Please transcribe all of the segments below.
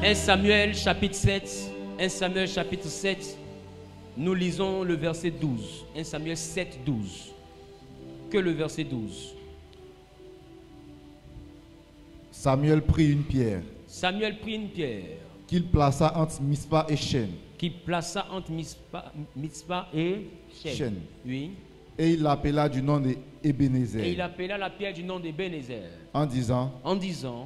1 Samuel chapitre 7. 1 Samuel chapitre 7. Nous lisons le verset 12. 1 Samuel 7, 12. Que le verset 12. Samuel prit une pierre Samuel prit une pierre qu'il plaça entre Mispa et Chêne. qu'il plaça entre Mitzpah et Chêne. Chêne. Oui. Et il l'appela du nom Et d'Ebenezer, il appela la pierre du nom d'Ebenezer en disant,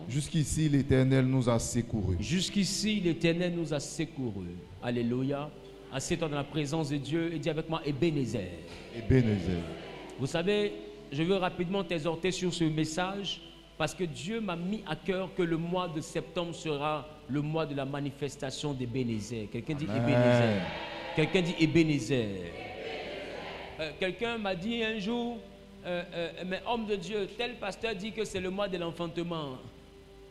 jusqu'ici l'Éternel nous a secourus. Jusqu'ici l'Éternel nous a secourus. Alléluia. Assieds-toi dans la présence de Dieu et dis avec moi Ebenezer. Ebenezer. Vous savez, je veux rapidement t'exhorter sur ce message parce que Dieu m'a mis à cœur que le mois de septembre sera le mois de la manifestation d'Ebenezer. Quelqu'un dit Amen. Ebenezer. Quelqu'un dit Ebenezer. Quelqu'un m'a dit un jour, mais homme de Dieu, tel pasteur dit que c'est le mois de l'enfantement,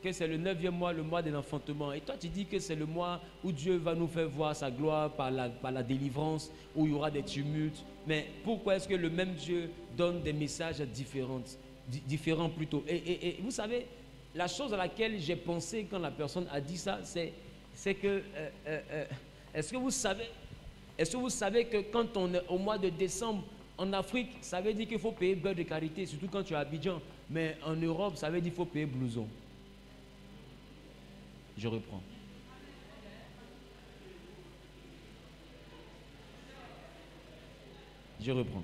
que c'est le 9e mois, le mois de l'enfantement. Et toi tu dis que c'est le mois où Dieu va nous faire voir sa gloire par la délivrance, où il y aura des tumultes. Mais pourquoi est-ce que le même Dieu donne des messages différents plutôt? Et vous savez, la chose à laquelle j'ai pensé quand la personne a dit ça, c'est que, est-ce que vous savez que quand on est au mois de décembre, en Afrique, ça veut dire qu'il faut payer beurre de karité, surtout quand tu es à Abidjan. Mais en Europe, ça veut dire qu'il faut payer blouson. Je reprends. Je reprends.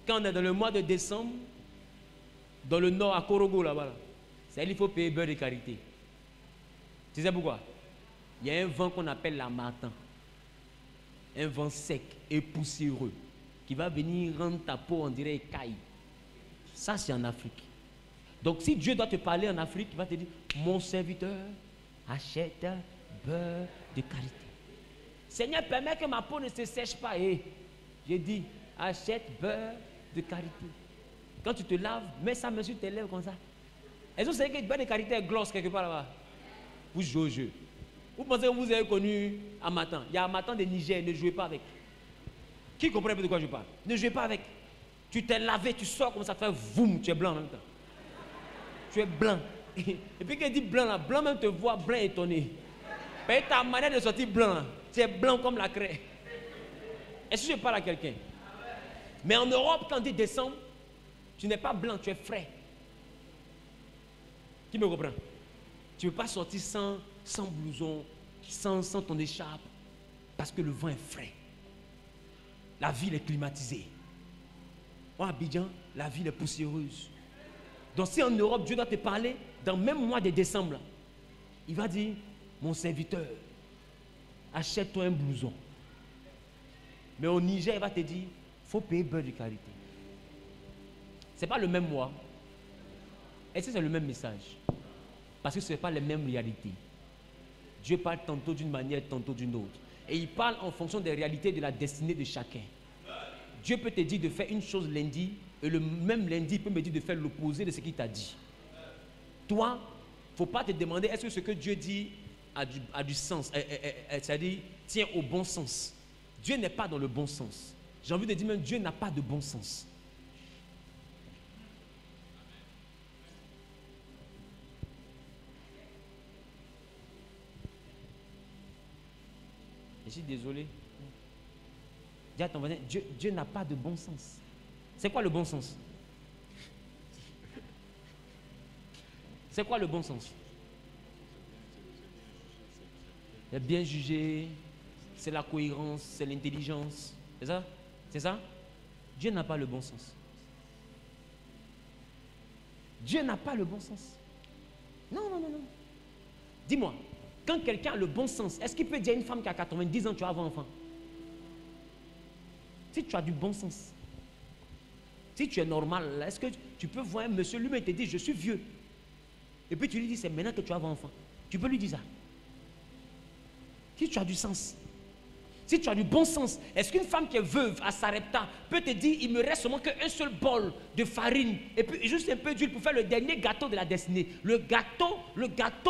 Quand on est dans le mois de décembre, dans le nord, à Korogo, là-bas, là, ça veut dire qu'il faut payer beurre de karité. Tu sais pourquoi? Il y a un vent qu'on appelle la martin. Un vent sec et poussiéreux qui va venir rendre ta peau, on dirait, écaille. Ça, c'est en Afrique. Donc, si Dieu doit te parler en Afrique, il va te dire, mon serviteur achète beurre de karité. Seigneur, permets que ma peau ne se sèche pas. Et j'ai dit, achète beurre de karité. Quand tu te laves, mets ça sur tes lèvres comme ça. Est-ce que vous savez que le beurre de karité est gloss quelque part là-bas? Vous jouez au jeu. Vous pensez que vous avez connu Amatan? Il y a Amatan de Niger, ne jouez pas avec. Qui comprend un peu de quoi je parle? Ne jouez pas avec. Tu t'es lavé, tu sors comme ça, tu fais voum, tu es blanc en même temps. Tu es blanc. Et puis quand il dit blanc là, blanc même te voit blanc étonné. Mais ta manière de sortir blanc là, tu es blanc comme la craie. Est-ce que je parle à quelqu'un? Mais en Europe, quand on dit décembre, tu n'es pas blanc, tu es frais. Qui me comprend? Tu ne peux pas sortir sans blouson, sans ton écharpe, parce que le vent est frais. La ville est climatisée. En Abidjan, la ville est poussiéreuse. Donc si en Europe, Dieu doit te parler, dans le même mois de décembre, il va dire, mon serviteur, achète-toi un blouson. Mais au Niger, il va te dire, il faut payer beurre de karité. Ce n'est pas le même mois. Est-ce que c'est le même message? Parce que ce n'est pas les mêmes réalités. Dieu parle tantôt d'une manière, tantôt d'une autre. Et il parle en fonction des réalités de la destinée de chacun. Dieu peut te dire de faire une chose lundi, et le même lundi, il peut me dire de faire l'opposé de ce qu'il t'a dit. Toi, il ne faut pas te demander est-ce que ce que Dieu dit a du sens, c'est-à-dire tient au bon sens. Dieu n'est pas dans le bon sens. J'ai envie de dire même Dieu n'a pas de bon sens. Je suis désolé. Dis à ton voisin, Dieu n'a pas de bon sens. C'est quoi le bon sens? C'est quoi le bon sens? C'est bien jugé, c'est la cohérence, c'est l'intelligence. C'est ça? C'est ça? Dieu n'a pas le bon sens. Dieu n'a pas le bon sens. Non, non, non, non. Dis-moi, quand quelqu'un a le bon sens, est-ce qu'il peut dire à une femme qui a 90 ans, tu vas avoir un enfant? Si tu as du bon sens, si tu es normal, est-ce que tu peux voir un monsieur, lui-même te dit, je suis vieux. Et puis tu lui dis, c'est maintenant que tu vas avoir un enfant. Tu peux lui dire ça. Si tu as du sens, si tu as du bon sens, est-ce qu'une femme qui est veuve à Sarepta peut te dire, il me reste seulement qu'un seul bol de farine et puis juste un peu d'huile pour faire le dernier gâteau de la destinée. Le gâteau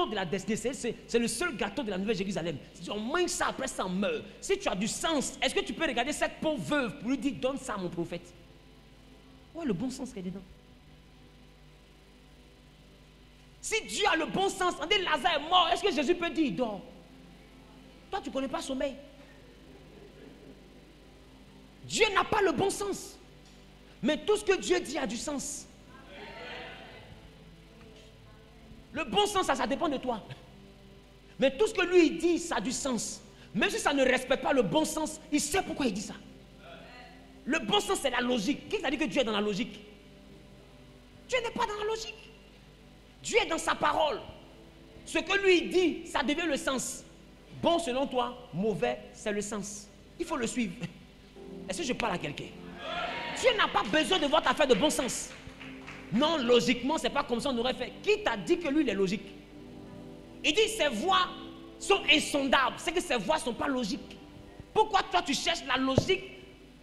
de la destinée, c'est le seul gâteau de la Nouvelle Jérusalem. Si on mange ça, après ça meurt. Si tu as du sens, est-ce que tu peux regarder cette pauvre veuve pour lui dire, donne ça à mon prophète? Ouais, le bon sens qu'il y a dedans. Si Dieu a le bon sens, on dit Lazare est mort, est-ce que Jésus peut dire il dort? Toi, tu ne connais pas sommeil. Dieu n'a pas le bon sens. Mais tout ce que Dieu dit a du sens. Le bon sens, ça dépend de toi. Mais tout ce que lui dit, ça a du sens. Même si ça ne respecte pas le bon sens, il sait pourquoi il dit ça. Le bon sens, c'est la logique. Qui t'a dit que Dieu est dans la logique? Dieu n'est pas dans la logique. Dieu est dans sa parole. Ce que lui dit, ça devient le sens. Bon selon toi, mauvais, c'est le sens. Il faut le suivre. Est-ce que je parle à quelqu'un? Dieu n'a pas besoin de votre affaire de bon sens. Non, logiquement, c'est pas comme ça on aurait fait. Qui t'a dit que lui, il est logique? Il dit ses voies sont insondables. C'est que ses voies ne sont pas logiques. Pourquoi toi, tu cherches la logique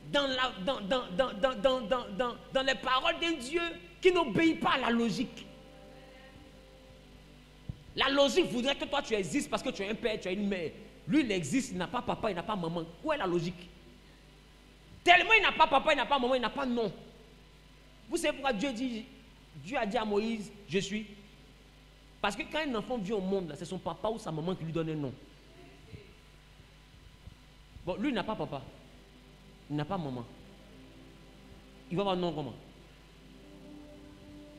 dans les paroles d'un Dieu qui n'obéit pas à la logique? La logique voudrait que toi, tu existes parce que tu as un père, tu as une mère. Lui, il existe, il n'a pas papa, il n'a pas maman. Où est la logique? Tellement il n'a pas papa, il n'a pas maman, il n'a pas nom. Vous savez pourquoi Dieu a dit à Moïse, je suis? Parce que quand un enfant vient au monde, c'est son papa ou sa maman qui lui donne un nom. Bon, lui, il n'a pas papa. Il n'a pas maman. Il va avoir un nom comment?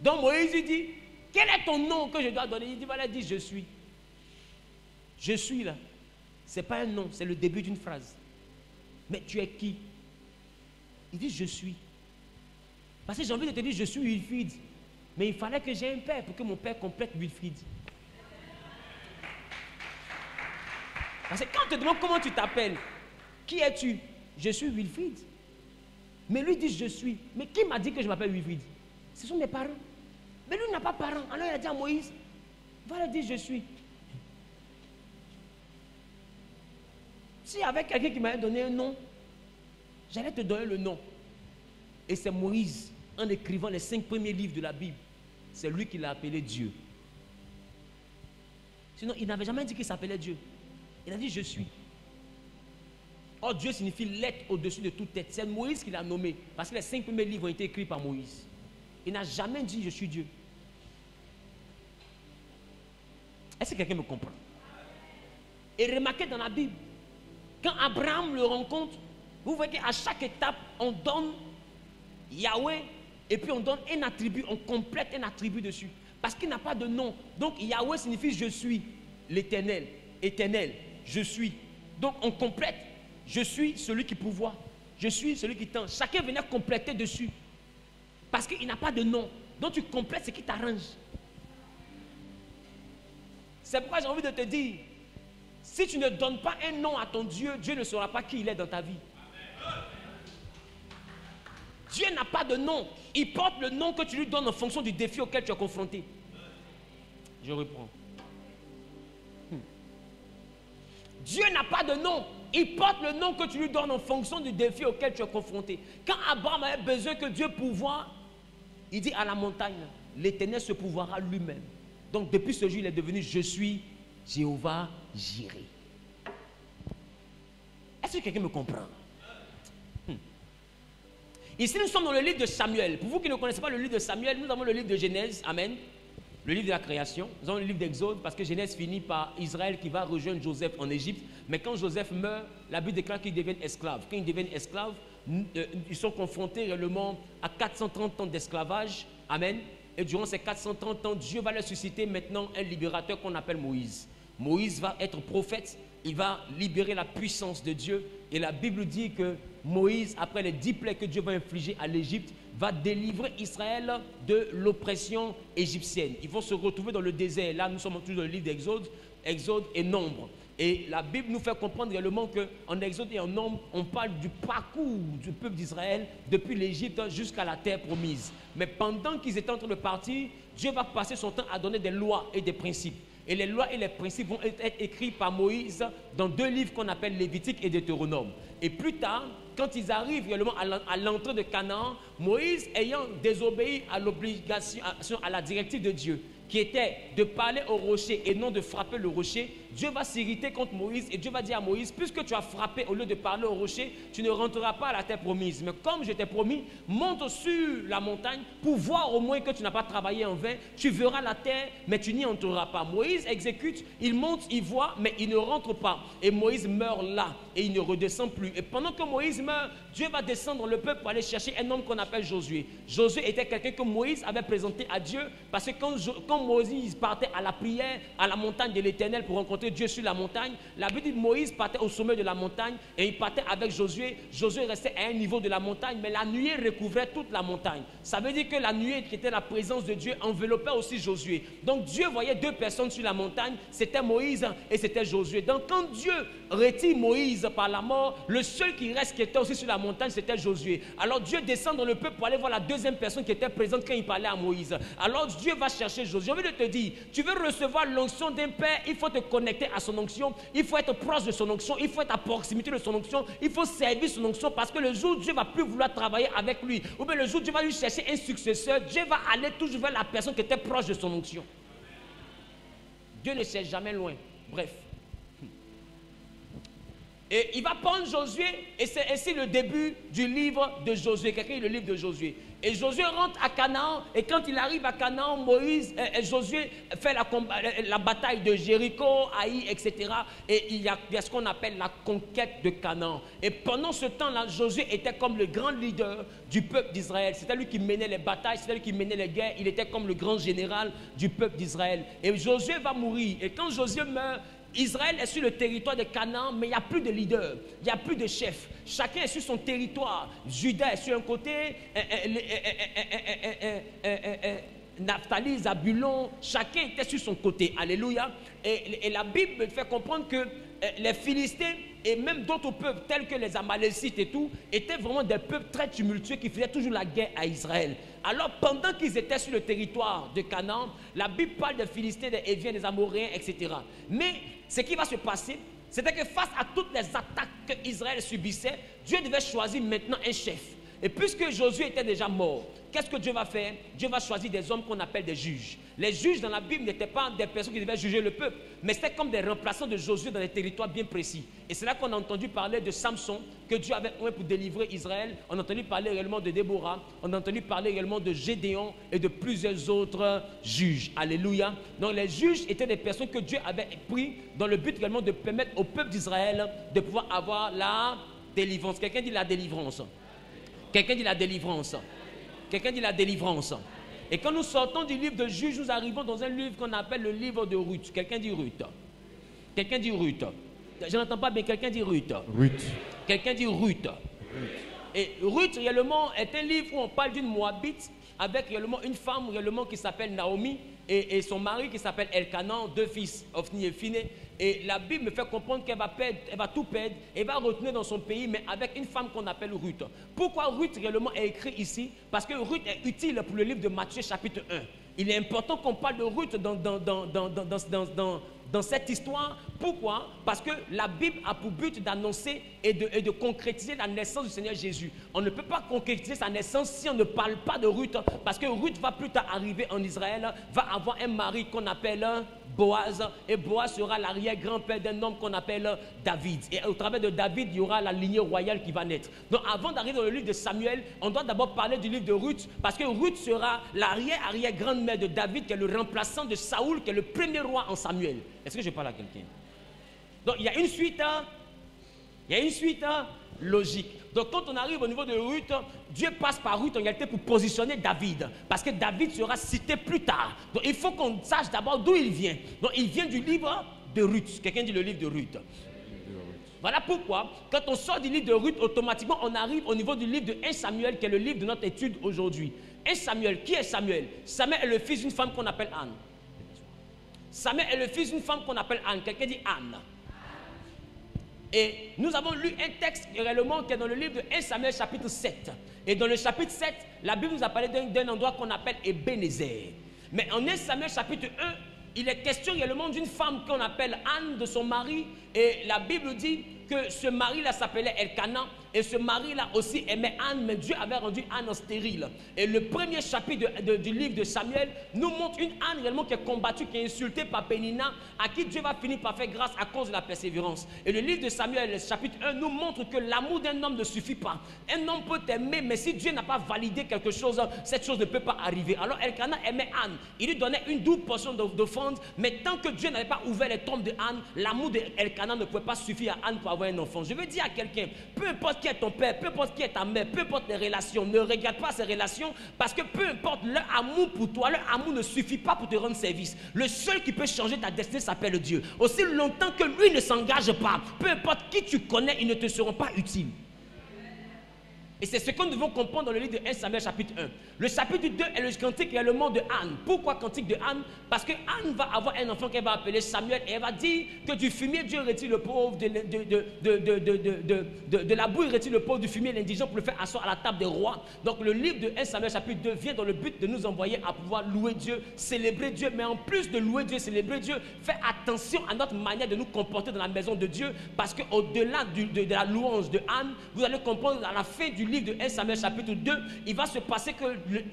Donc Moïse, il dit, quel est ton nom que je dois donner? Il dit, voilà, il dit, je suis. Je suis là. Ce n'est pas un nom, c'est le début d'une phrase. Mais tu es qui? Il dit, je suis. Parce que j'ai envie de te dire, je suis Wilfried. Mais il fallait que j'ai un père pour que mon père complète Wilfried. Parce que quand on te demande comment tu t'appelles, qui es-tu? Je suis Wilfried. Mais lui dit, je suis. Mais qui m'a dit que je m'appelle Wilfried? Ce sont mes parents. Mais lui n'a pas de parents. Alors il a dit à Moïse, voilà, dit, je suis. Si avec quelqu'un qui m'avait donné un nom, j'allais te donner le nom. Et c'est Moïse, en écrivant les 5 premiers livres de la Bible, c'est lui qui l'a appelé Dieu. Sinon, il n'avait jamais dit qu'il s'appelait Dieu. Il a dit, je suis. Or, Dieu signifie l'être au-dessus de toute tête. C'est Moïse qui l'a nommé, parce que les 5 premiers livres ont été écrits par Moïse. Il n'a jamais dit, je suis Dieu. Est-ce que quelqu'un me comprend? Et remarquez dans la Bible, quand Abraham le rencontre, vous voyez qu'à chaque étape, on donne Yahweh et puis on donne un attribut, on complète un attribut dessus. Parce qu'il n'a pas de nom. Donc Yahweh signifie je suis l'éternel, éternel, je suis. Donc on complète, je suis celui qui pourvoit, je suis celui qui tend. Chacun venait compléter dessus. Parce qu'il n'a pas de nom. Donc tu complètes ce qui t'arrange. C'est pourquoi j'ai envie de te dire, si tu ne donnes pas un nom à ton Dieu, Dieu ne saura pas qui il est dans ta vie. Dieu n'a pas de nom. Il porte le nom que tu lui donnes en fonction du défi auquel tu es confronté. Je reprends. Dieu n'a pas de nom. Il porte le nom que tu lui donnes en fonction du défi auquel tu es confronté. Quand Abraham avait besoin que Dieu pourvoie, il dit à la montagne, l'Éternel se pourvoira lui-même. Donc depuis ce jour, il est devenu je suis Jéhovah Jireh. Est-ce que quelqu'un me comprend? Ici, nous sommes dans le livre de Samuel. Pour vous qui ne connaissez pas le livre de Samuel, nous avons le livre de Genèse, Amen. Le livre de la création. Nous avons le livre d'Exode, parce que Genèse finit par Israël qui va rejoindre Joseph en Égypte. Mais quand Joseph meurt, la Bible déclare qu'ils deviennent esclaves. Quand ils deviennent esclaves, ils sont confrontés réellement à 430 ans d'esclavage. Amen. Et durant ces 430 ans, Dieu va leur susciter maintenant un libérateur qu'on appelle Moïse. Moïse va être prophète. Il va libérer la puissance de Dieu. Et la Bible dit que Moïse, après les 10 plaies que Dieu va infliger à l'Égypte, va délivrer Israël de l'oppression égyptienne. Ils vont se retrouver dans le désert. Là, nous sommes toujours dans le livre d'Exode, Exode et Nombre. Et la Bible nous fait comprendre réellement qu'en Exode et en Nombre, on parle du parcours du peuple d'Israël depuis l'Égypte jusqu'à la terre promise. Mais pendant qu'ils étaient en train de partir, Dieu va passer son temps à donner des lois et des principes. Et les lois et les principes vont être écrits par Moïse dans 2 livres qu'on appelle Lévitique et Deutéronome. Et plus tard, quand ils arrivent réellement à l'entrée de Canaan, Moïse ayant désobéi à l'obligation, à la directive de Dieu, qui était de parler au rocher et non de frapper le rocher, Dieu va s'irriter contre Moïse et Dieu va dire à Moïse, puisque tu as frappé au lieu de parler au rocher, tu ne rentreras pas à la terre promise. Mais comme je t'ai promis, monte sur la montagne pour voir au moins que tu n'as pas travaillé en vain. Tu verras la terre, mais tu n'y entreras pas. Moïse exécute, il monte, il voit, mais il ne rentre pas. Et Moïse meurt là et il ne redescend plus. Et pendant que Moïse meurt, Dieu va descendre dans le peuple pour aller chercher un homme qu'on appelle Josué. Josué était quelqu'un que Moïse avait présenté à Dieu parce que quand Moïse partait à la prière, à la montagne de l'Éternel pour rencontrer Dieu sur la montagne, la Bible dit que Moïse partait au sommet de la montagne et il partait avec Josué. Josué restait à un niveau de la montagne, mais la nuée recouvrait toute la montagne. Ça veut dire que la nuée qui était la présence de Dieu enveloppait aussi Josué. Donc Dieu voyait deux personnes sur la montagne, c'était Moïse et c'était Josué. Donc quand Dieu retire Moïse par la mort, le seul qui reste qui était aussi sur la montagne, c'était Josué. Alors Dieu descend dans le peuple pour aller voir la deuxième personne qui était présente quand il parlait à Moïse. Alors Dieu va chercher Josué. J'ai envie de te dire, tu veux recevoir l'onction d'un père, il faut te connecter à son onction, il faut être proche de son onction, il faut être à proximité de son onction, il faut servir son onction parce que le jour où Dieu va plus vouloir travailler avec lui, ou bien le jour où Dieu va lui chercher un successeur, Dieu va aller toujours vers la personne qui était proche de son onction. Dieu ne cherche jamais loin. Bref. Et il va prendre Josué, et c'est ainsi le début du livre de Josué. Quelqu'un lit le livre de Josué. Et Josué rentre à Canaan, et quand il arrive à Canaan, Josué fait la bataille de Jéricho, Haï, etc. Et il y a ce qu'on appelle la conquête de Canaan. Et pendant ce temps-là, Josué était comme le grand leader du peuple d'Israël. C'était lui qui menait les batailles, c'était lui qui menait les guerres. Il était comme le grand général du peuple d'Israël. Et Josué va mourir. Et quand Josué meurt, Israël est sur le territoire de Canaan, mais il n'y a plus de leader, il n'y a plus de chef. Chacun est sur son territoire. Juda est sur un côté, Naphtali, Zabulon, chacun était sur son côté. Alléluia. Et la Bible fait comprendre que les Philistins et même d'autres peuples tels que les Amalécites et tout étaient vraiment des peuples très tumultueux qui faisaient toujours la guerre à Israël. Alors pendant qu'ils étaient sur le territoire de Canaan, la Bible parle des Philistins, des Héviens, des Amoréens, etc. Mais ce qui va se passer, c'était que face à toutes les attaques qu'Israël subissait, Dieu devait choisir maintenant un chef. Et puisque Josué était déjà mort, qu'est-ce que Dieu va faire? Dieu va choisir des hommes qu'on appelle des juges. Les juges dans la Bible n'étaient pas des personnes qui devaient juger le peuple, mais c'était comme des remplaçants de Josué dans des territoires bien précis. Et c'est là qu'on a entendu parler de Samson, que Dieu avait oint pour délivrer Israël. On a entendu parler réellement de Déborah, on a entendu parler réellement de Gédéon et de plusieurs autres juges. Alléluia. Donc les juges étaient des personnes que Dieu avait pris dans le but réellement de permettre au peuple d'Israël de pouvoir avoir la délivrance. Quelqu'un dit la délivrance. Quelqu'un dit la délivrance. Quelqu'un dit la délivrance. Et quand nous sortons du livre de Juges, nous arrivons dans un livre qu'on appelle le livre de Ruth. Quelqu'un dit Ruth. Quelqu'un dit Ruth. Je n'entends pas bien. Quelqu'un dit Ruth. Ruth. Quelqu'un dit Ruth. Et Ruth, réellement, est un livre où on parle d'une Moabite avec réellement une femme réellement qui s'appelle Naomi et son mari qui s'appelle Elkanan, deux fils, Ophni et Phiné. Et la Bible me fait comprendre qu'elle va perdre, elle va tout perdre, et va retourner dans son pays, mais avec une femme qu'on appelle Ruth. Pourquoi Ruth réellement est écrit ici? Parce que Ruth est utile pour le livre de Matthieu chapitre 1. Il est important qu'on parle de Ruth dans cette histoire. Pourquoi? Parce que la Bible a pour but d'annoncer et de concrétiser la naissance du Seigneur Jésus. On ne peut pas concrétiser sa naissance si on ne parle pas de Ruth, parce que Ruth va plus tard arriver en Israël, va avoir un mari qu'on appelle Boaz, et Boaz sera l'arrière-grand-père d'un homme qu'on appelle David. Et au travers de David, il y aura la lignée royale qui va naître. Donc avant d'arriver dans le livre de Samuel, on doit d'abord parler du livre de Ruth, parce que Ruth sera l'arrière-arrière-grand-mère de David, qui est le remplaçant de Saoul, qui est le premier roi en Samuel. Est-ce que je parle à quelqu'un? Donc il y a une suite, logique. Donc quand on arrive au niveau de Ruth, Dieu passe par Ruth en réalité pour positionner David, parce que David sera cité plus tard. Donc il faut qu'on sache d'abord d'où il vient. Donc il vient du livre de Ruth. Quelqu'un dit le livre de Ruth. Voilà pourquoi, quand on sort du livre de Ruth, automatiquement on arrive au niveau du livre de 1 Samuel, qui est le livre de notre étude aujourd'hui. 1 Samuel, qui est Samuel? Samuel est le fils d'une femme qu'on appelle Anne. Samuel est le fils d'une femme qu'on appelle Anne. Quelqu'un dit Anne. Et nous avons lu un texte réellement qui est dans le livre de 1 Samuel chapitre 7. Et dans le chapitre 7, la Bible nous a parlé d'un endroit qu'on appelle Ebenezer. Mais en 1 Samuel chapitre 1, il est question réellement d'une femme qu'on appelle Anne, de son mari. Et la Bible dit que ce mari-là s'appelait Elkana, et ce mari-là aussi aimait Anne, mais Dieu avait rendu Anne stérile. Et le premier chapitre du livre de Samuel nous montre une Anne réellement qui est combattue, qui est insultée par Pénina, à qui Dieu va finir par faire grâce à cause de la persévérance. Et le livre de Samuel, le chapitre 1, nous montre que l'amour d'un homme ne suffit pas. Un homme peut t'aimer, mais si Dieu n'a pas validé quelque chose, cette chose ne peut pas arriver. Alors Elkana aimait Anne. Il lui donnait une double portion d'offrande, mais tant que Dieu n'avait pas ouvert les tombes de Anne, l'amour d'Elkana ne pouvait pas suffire à Anne pour avoir un enfant. Je veux dire à quelqu'un, peu importe qui est ton père, peu importe qui est ta mère, peu importe les relations, ne regarde pas ces relations, parce que peu importe leur amour pour toi, leur amour ne suffit pas pour te rendre service. Le seul qui peut changer ta destinée s'appelle Dieu. Aussi longtemps que lui ne s'engage pas, peu importe qui tu connais, ils ne te seront pas utiles. Et c'est ce que nous devons comprendre dans le livre de 1 Samuel chapitre 1. Le chapitre 2 est le cantique et est le mot de Anne. Pourquoi cantique de Anne? Parce que Anne va avoir un enfant qu'elle va appeler Samuel et elle va dire que du fumier Dieu retire le pauvre, de la boue il retire le pauvre, du fumier l'indigent pour le faire asseoir à la table des rois. Donc le livre de 1 Samuel chapitre 2 vient dans le but de nous envoyer à pouvoir louer Dieu, célébrer Dieu, mais en plus de louer Dieu, célébrer Dieu, faire attention à notre manière de nous comporter dans la maison de Dieu, parce qu'au-delà de la louange de Anne, vous allez comprendre à la fin du livre de 1 Samuel chapitre 2, il va se passer que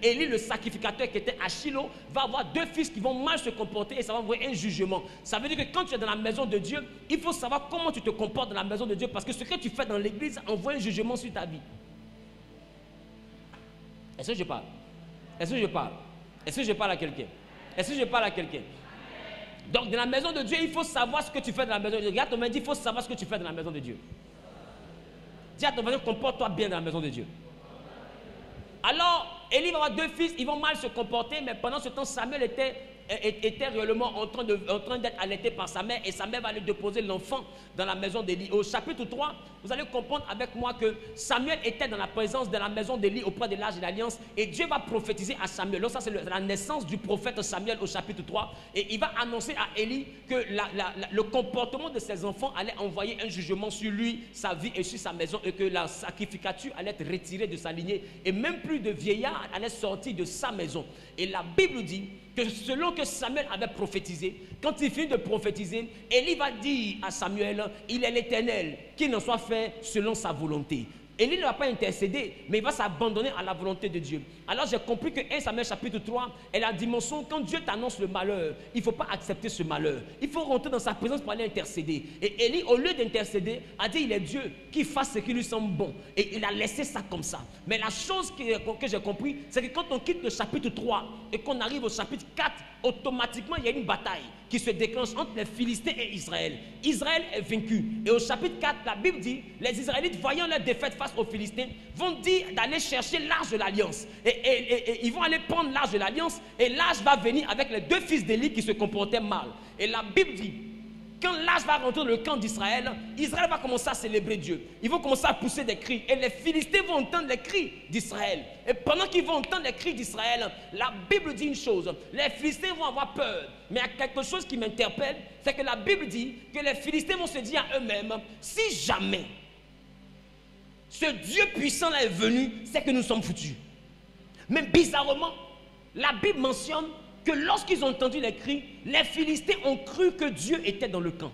Élie, le sacrificateur qui était à Shiloh, va avoir deux fils qui vont mal se comporter et ça va envoyer un jugement. Ça veut dire que quand tu es dans la maison de Dieu, il faut savoir comment tu te comportes dans la maison de Dieu, parce que ce que tu fais dans l'église envoie un jugement sur ta vie. Est-ce que je parle? Est-ce que je parle? Est-ce que je parle à quelqu'un? Est-ce que je parle à quelqu'un? Donc dans la maison de Dieu, il faut savoir ce que tu fais dans la maison de Dieu. Regarde ton main, il faut savoir ce que tu fais dans la maison de Dieu. Dis à ton voisin, comporte-toi bien dans la maison de Dieu. Alors, Élie va avoir deux fils, ils vont mal se comporter, mais pendant ce temps, Samuel était réellement en train d'être allaité par sa mère, et sa mère va aller déposer l'enfant dans la maison d'Élie. Au chapitre 3, vous allez comprendre avec moi que Samuel était dans la présence de la maison d'Élie auprès de l'Arche de l'Alliance, et Dieu va prophétiser à Samuel. Donc ça, c'est la naissance du prophète Samuel au chapitre 3, et il va annoncer à Élie que le comportement de ses enfants allait envoyer un jugement sur lui, sa vie et sur sa maison, et que la sacrificature allait être retirée de sa lignée, et même plus de vieillards allait sortir de sa maison. Et la Bible dit que selon que Samuel avait prophétisé, quand il finit de prophétiser, Élie va dire à Samuel, il est l'Éternel, qu'il en soit fait selon sa volonté. Élie ne va pas intercéder, mais il va s'abandonner à la volonté de Dieu. Alors j'ai compris que 1 Samuel chapitre 3 est la dimension, quand Dieu t'annonce le malheur, il ne faut pas accepter ce malheur. Il faut rentrer dans sa présence pour aller intercéder. Et Élie, au lieu d'intercéder, a dit il est Dieu qui fasse ce qui lui semble bon. Et il a laissé ça comme ça. Mais la chose que j'ai compris, c'est que quand on quitte le chapitre 3 et qu'on arrive au chapitre 4, automatiquement il y a une bataille qui se déclenche entre les Philistins et Israël. Israël est vaincu. Et au chapitre 4, la Bible dit, les Israélites, voyant leur défaite face aux Philistins, vont dire d'aller chercher l'arche de l'alliance. Et ils vont aller prendre l'arche de l'alliance, et l'arche va venir avec les deux fils d'Élie qui se comportaient mal. Et la Bible dit, quand l'arche va rentrer dans le camp d'Israël, Israël va commencer à célébrer Dieu. Ils vont commencer à pousser des cris. Et les Philistins vont entendre les cris d'Israël. Et pendant qu'ils vont entendre les cris d'Israël, la Bible dit une chose. Les Philistins vont avoir peur. Mais il y a quelque chose qui m'interpelle, c'est que la Bible dit que les Philistins vont se dire à eux-mêmes, si jamais ce Dieu puissant là est venu, c'est que nous sommes foutus. Mais bizarrement, la Bible mentionne que lorsqu'ils ont entendu les cris, les Philistins ont cru que Dieu était dans le camp.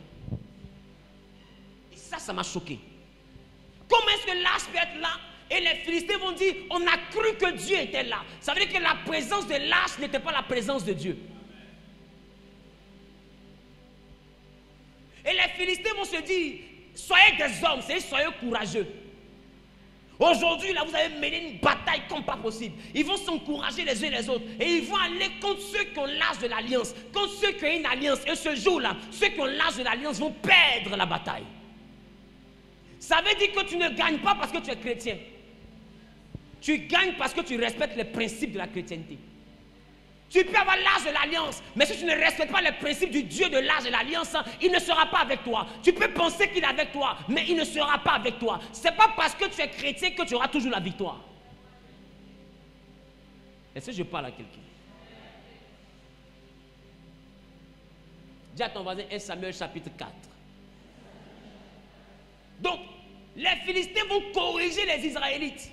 Et ça m'a choqué. Comment est-ce que l'arche peut être là et les Philistins vont dire, on a cru que Dieu était là? Ça veut dire que la présence de l'arche n'était pas la présence de Dieu. Et les Philistins vont se dire, soyez des hommes, c'est soyez courageux. Aujourd'hui, là, vous avez mené une bataille comme pas possible. Ils vont s'encourager les uns les autres. Et ils vont aller contre ceux qui ont l'âge de l'alliance. Contre ceux qui ont une alliance. Et ce jour-là, ceux qui ont l'âge de l'alliance vont perdre la bataille. Ça veut dire que tu ne gagnes pas parce que tu es chrétien. Tu gagnes parce que tu respectes les principes de la chrétienté. Tu peux avoir l'âge de l'alliance, mais si tu ne respectes pas les principes du Dieu de l'âge de l'alliance, il ne sera pas avec toi. Tu peux penser qu'il est avec toi, mais il ne sera pas avec toi. Ce n'est pas parce que tu es chrétien que tu auras toujours la victoire. Est-ce que je parle à quelqu'un? Dis à ton voisin 1 Samuel chapitre 4. Donc, les Philistins vont corriger les Israélites.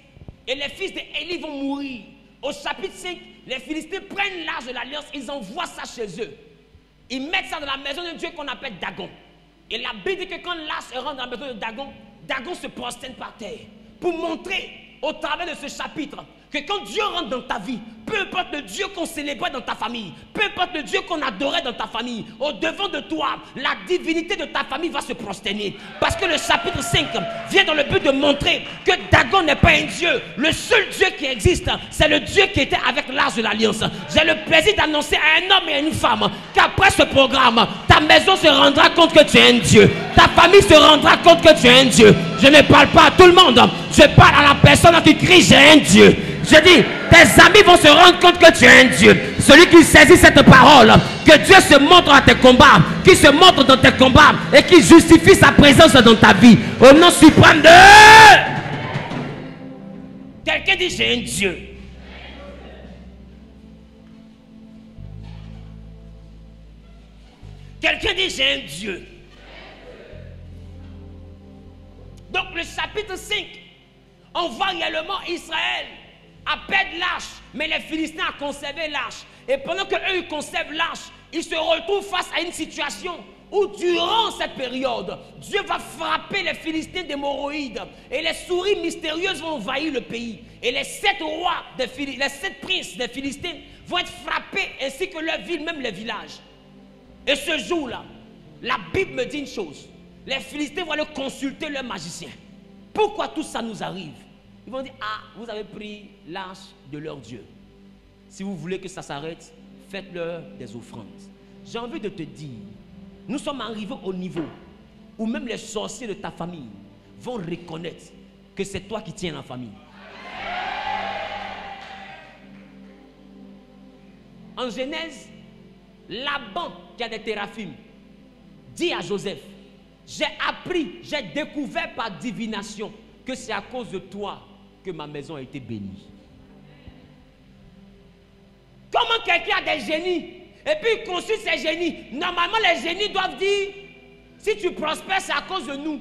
Et les fils d'Élie vont mourir. Au chapitre 5, les Philistins prennent l'arche de l'alliance, ils envoient ça chez eux. Ils mettent ça dans la maison de Dieu qu'on appelle Dagon. Et la Bible dit que quand l'as rentre dans la maison de Dagon, Dagon se prosterne par terre pour montrer au travers de ce chapitre que quand Dieu rentre dans ta vie, peu importe le Dieu qu'on célébrait dans ta famille, peu importe le Dieu qu'on adorait dans ta famille, au devant de toi, la divinité de ta famille va se prosterner. Parce que le chapitre 5 vient dans le but de montrer que Dagon n'est pas un Dieu. Le seul Dieu qui existe, c'est le Dieu qui était avec l'Arche de l'Alliance. J'ai le plaisir d'annoncer à un homme et à une femme qu'après ce programme, ta maison se rendra compte que tu es un Dieu. Ta famille se rendra compte que tu es un Dieu. Je ne parle pas à tout le monde. Je parle à la personne qui crie j'ai un Dieu. Je dis, tes amis vont se rendre compte que tu es un Dieu. Celui qui saisit cette parole, que Dieu se montre à tes combats, qui se montre dans tes combats et qui justifie sa présence dans ta vie. Au nom suprême de... Quelqu'un dit j'ai un Dieu. Quelqu'un dit j'ai un Dieu. Donc le chapitre 5, on voit réellement Israël à perdre l'arche, mais les Philistins ont conservé l'arche. Et pendant qu'eux ils conservent l'arche, ils se retrouvent face à une situation où durant cette période, Dieu va frapper les Philistins d'hémorroïdes et les souris mystérieuses vont envahir le pays. Et les 7 rois, les 7 princes des Philistins vont être frappés ainsi que leur ville, même les villages. Et ce jour-là, la Bible me dit une chose. Les Philistins vont aller consulter leurs magiciens. Pourquoi tout ça nous arrive? Ils vont dire, ah, vous avez pris l'arche de leur Dieu. Si vous voulez que ça s'arrête, faites-leur des offrandes. J'ai envie de te dire, nous sommes arrivés au niveau où même les sorciers de ta famille vont reconnaître que c'est toi qui tiens la famille. En Genèse, Laban, qui a des téraphimes, dit à Joseph, j'ai appris, j'ai découvert par divination que c'est à cause de toi que ma maison a été bénie. Comment quelqu'un a des génies et puis il consulte ces génies? Normalement, les génies doivent dire, si tu prospères, c'est à cause de nous.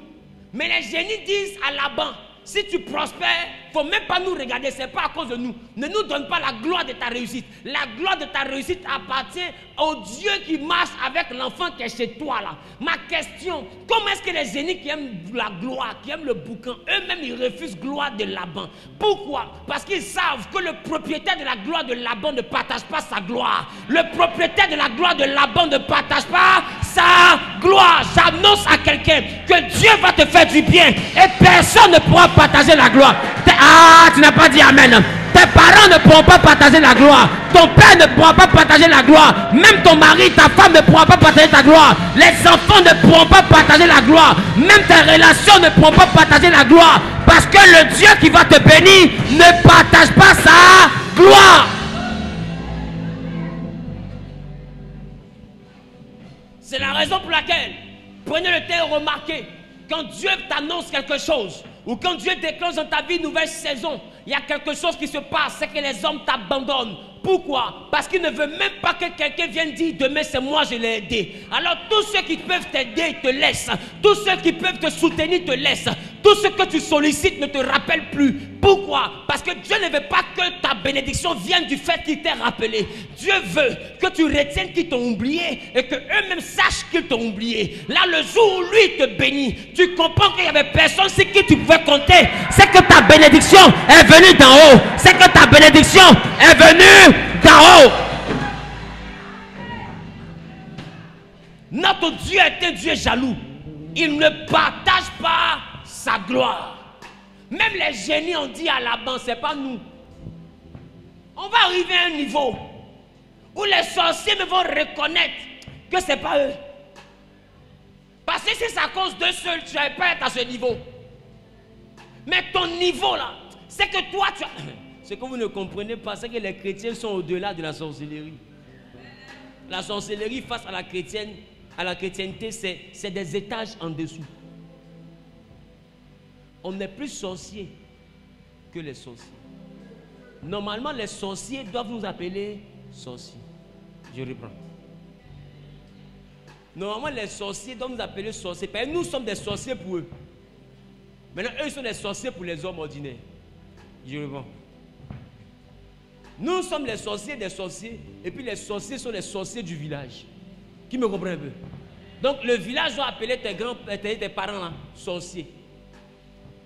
Mais les génies disent à Laban, si tu prospères, il ne faut même pas nous regarder, ce n'est pas à cause de nous. Ne nous donne pas la gloire de ta réussite. La gloire de ta réussite appartient au Dieu qui marche avec l'enfant qui est chez toi là. Ma question, comment est-ce que les génies qui aiment la gloire, qui aiment le boucan, eux-mêmes ils refusent gloire de Laban? Pourquoi? Parce qu'ils savent que le propriétaire de la gloire de Laban ne partage pas sa gloire. Le propriétaire de la gloire de Laban ne partage pas sa gloire. J'annonce à quelqu'un que Dieu va te faire du bien et personne ne pourra partager la gloire. Ah, tu n'as pas dit amen. Tes parents ne pourront pas partager la gloire. Ton père ne pourra pas partager la gloire. Même ton mari, ta femme ne pourra pas partager ta gloire. Les enfants ne pourront pas partager la gloire. Même tes relations ne pourront pas partager la gloire. Parce que le Dieu qui va te bénir ne partage pas sa gloire. C'est la raison pour laquelle, prenez le temps de remarquer, quand Dieu t'annonce quelque chose, ou quand Dieu déclenche dans ta vie une nouvelle saison, il y a quelque chose qui se passe, c'est que les hommes t'abandonnent. Pourquoi? Parce qu'ils ne veulent même pas que quelqu'un vienne dire demain c'est moi je l'ai aidé. Alors tous ceux qui peuvent t'aider te laissent. Tous ceux qui peuvent te soutenir te laissent. Tout ce que tu sollicites ne te rappelle plus. Pourquoi? Parce que Dieu ne veut pas que ta bénédiction vienne du fait qu'il t'ait rappelé. Dieu veut que tu retiennes qu'ils t'ont oublié et que eux-mêmes sachent qu'ils t'ont oublié. Là, le jour où lui te bénit, tu comprends qu'il n'y avait personne sur qui tu pouvais compter. C'est que ta bénédiction est venue d'en haut. C'est que ta bénédiction est venue d'en haut. Notre Dieu est un Dieu jaloux. Il ne partage pas sa gloire. Même les génies ont dit à Laban, c'est pas nous. On va arriver à un niveau où les sorciers me vont reconnaître que c'est pas eux. Parce que si c'est à cause d'eux seuls, tu n'allais pas être à ce niveau. Mais ton niveau là, c'est que toi tu as... Ce que vous ne comprenez pas, c'est que les chrétiens sont au-delà de la sorcellerie. La sorcellerie face à la chrétienté, c'est des étages en dessous. On n'est plus sorcier que les sorciers. Normalement, les sorciers doivent nous appeler sorciers. Je reprends. Normalement, les sorciers doivent nous appeler sorciers. Parce que nous sommes des sorciers pour eux. Maintenant, eux sont des sorciers pour les hommes ordinaires. Je reprends. Nous sommes les sorciers des sorciers. Et puis les sorciers sont les sorciers du village. Qui me comprend un peu? Donc le village doit appeler tes parents là, sorciers.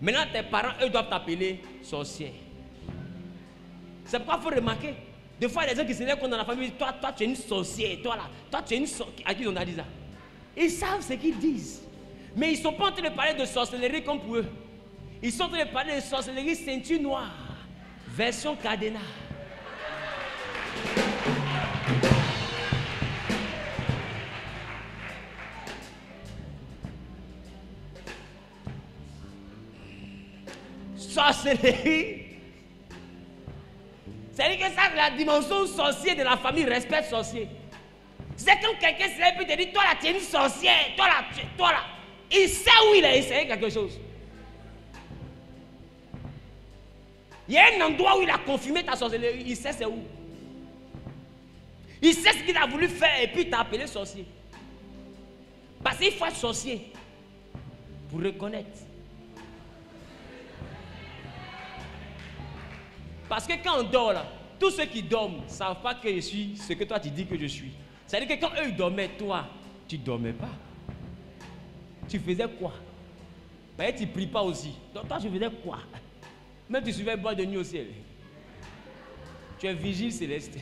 Maintenant tes parents, eux, doivent t'appeler sorcier. C'est pourquoi il faut remarquer. Des fois, il y a des gens qui se lèvent dans la famille, toi tu es une sorcière, toi tu es une sorcière. À qui on a dit ça? Ils savent ce qu'ils disent. Mais ils ne sont pas en train de parler de sorcellerie comme pour eux. Ils sont en train de parler de sorcellerie ceinture noire, version cadenas. Sorcellerie. C'est-à-dire que ça, la dimension sorcière de la famille respecte sorcier. C'est quand quelqu'un se lève et te dit, toi là, tu es une sorcière, toi là. Il sait où il a essayé quelque chose. Il y a un endroit où il a confirmé ta sorcellerie, il sait c'est où. Il sait ce qu'il a voulu faire et puis il t'a appelé sorcier. Parce qu'il faut être sorcier pour reconnaître. Parce que quand on dort là, tous ceux qui dorment ne savent pas que je suis ce que toi tu dis que je suis. C'est-à-dire que quand eux ils dormaient, toi, tu ne dormais pas. Tu faisais quoi? Ben, tu ne pries pas aussi. Donc toi, tu faisais quoi? Même tu suivais boire de nuit au ciel. Tu es vigile céleste.